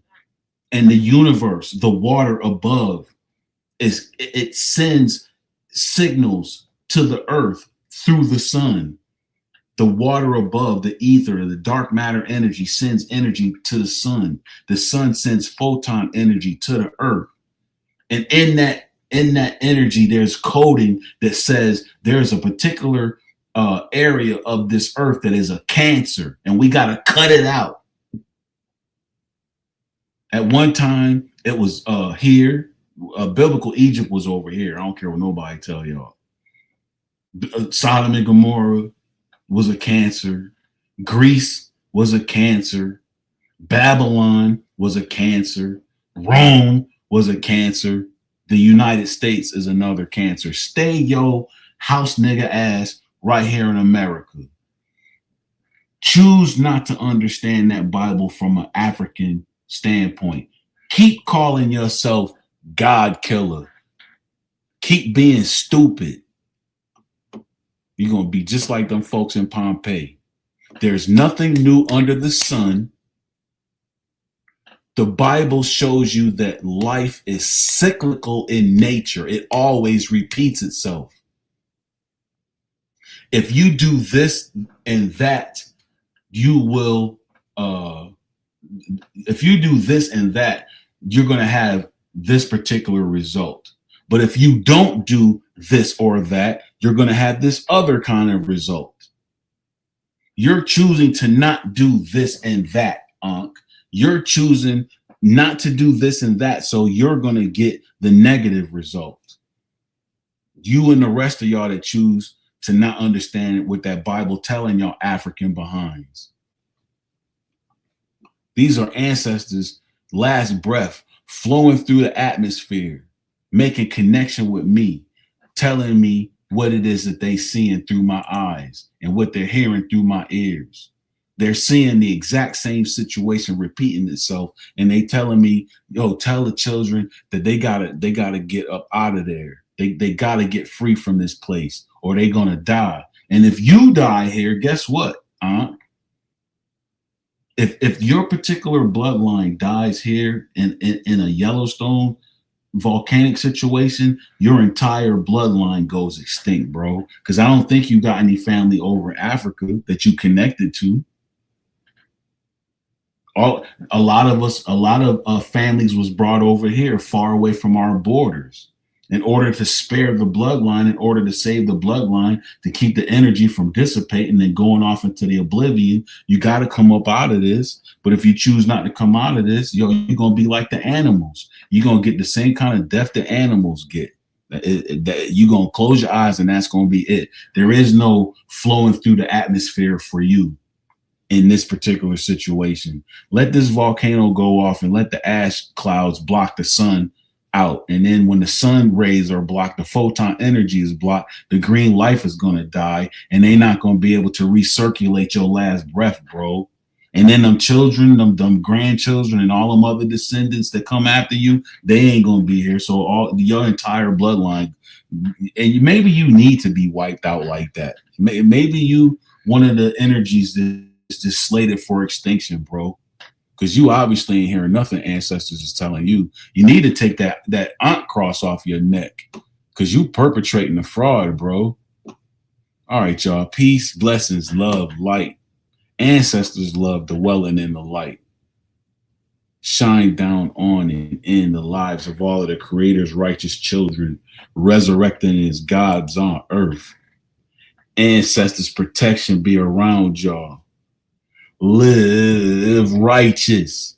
And the universe, the water above, it sends signals to the earth through the sun. The water above, the ether, the dark matter energy sends energy to the sun. The sun sends photon energy to the earth. And in that energy, there's coding that says there's a particular area of this earth that is a cancer, and we got to cut it out. At one time, it was here. Biblical Egypt was over here. I don't care what nobody tell y'all. Sodom and Gomorrah was a cancer. Greece was a cancer. Babylon was a cancer. Rome was a cancer. The United States is another cancer. Stay your house nigga ass right here in America. Choose not to understand that Bible from an African standpoint. Keep calling yourself God killer. Keep being stupid. You're going to be just like them folks in Pompeii. There's nothing new under the sun. The Bible shows you that life is cyclical in nature. It always repeats itself. If you do this and that, you will, if you do this and that, you're going to have this particular result. But if you don't do this or that, you're going to have this other kind of result. You're choosing to not do this and that, Ankh. You're choosing not to do this and that, so you're going to get the negative result. You and the rest of y'all that choose to not understand what that Bible telling y'all African behinds. These are ancestors' last breath flowing through the atmosphere, making connection with me, telling me what it is that they seeing through my eyes and what they're hearing through my ears. They're seeing the exact same situation repeating itself, and they telling me, yo, tell the children that they gotta get up out of there. They gotta get free from this place, or they're gonna die. And if you die here, guess what? If your particular bloodline dies here in a Yellowstone volcanic situation, your entire bloodline goes extinct, bro. Because I don't think you got any family over in Africa that you connected to. A lot of families was brought over here far away from our borders in order to spare the bloodline, in order to save the bloodline, to keep the energy from dissipating and going off into the oblivion. You got to come up out of this. But if you choose not to come out of this, you're going to be like the animals. You're going to get the same kind of death that animals get. You're going to close your eyes and that's going to be it. There is no flowing through the atmosphere for you in this particular situation. Let this volcano go off and let the ash clouds block the sun out. And then when the sun rays are blocked, the photon energy is blocked, the green life is going to die, and they're not going to be able to recirculate your last breath, bro. And then them children, them grandchildren, and all them other descendants that come after you, they ain't going to be here. So your entire bloodline, and maybe you need to be wiped out like that. Maybe you one of the energies that is just slated for extinction, bro. Because you obviously ain't hearing nothing ancestors is telling you. You need to take that ANKH cross off your neck, because you perpetrating the fraud, bro. All right, y'all. Peace, blessings, love, light. Ancestors love dwelling in the light. Shine down on and in the lives of all of the Creator's righteous children, resurrecting as gods on earth. Ancestors' protection be around y'all. Live righteous.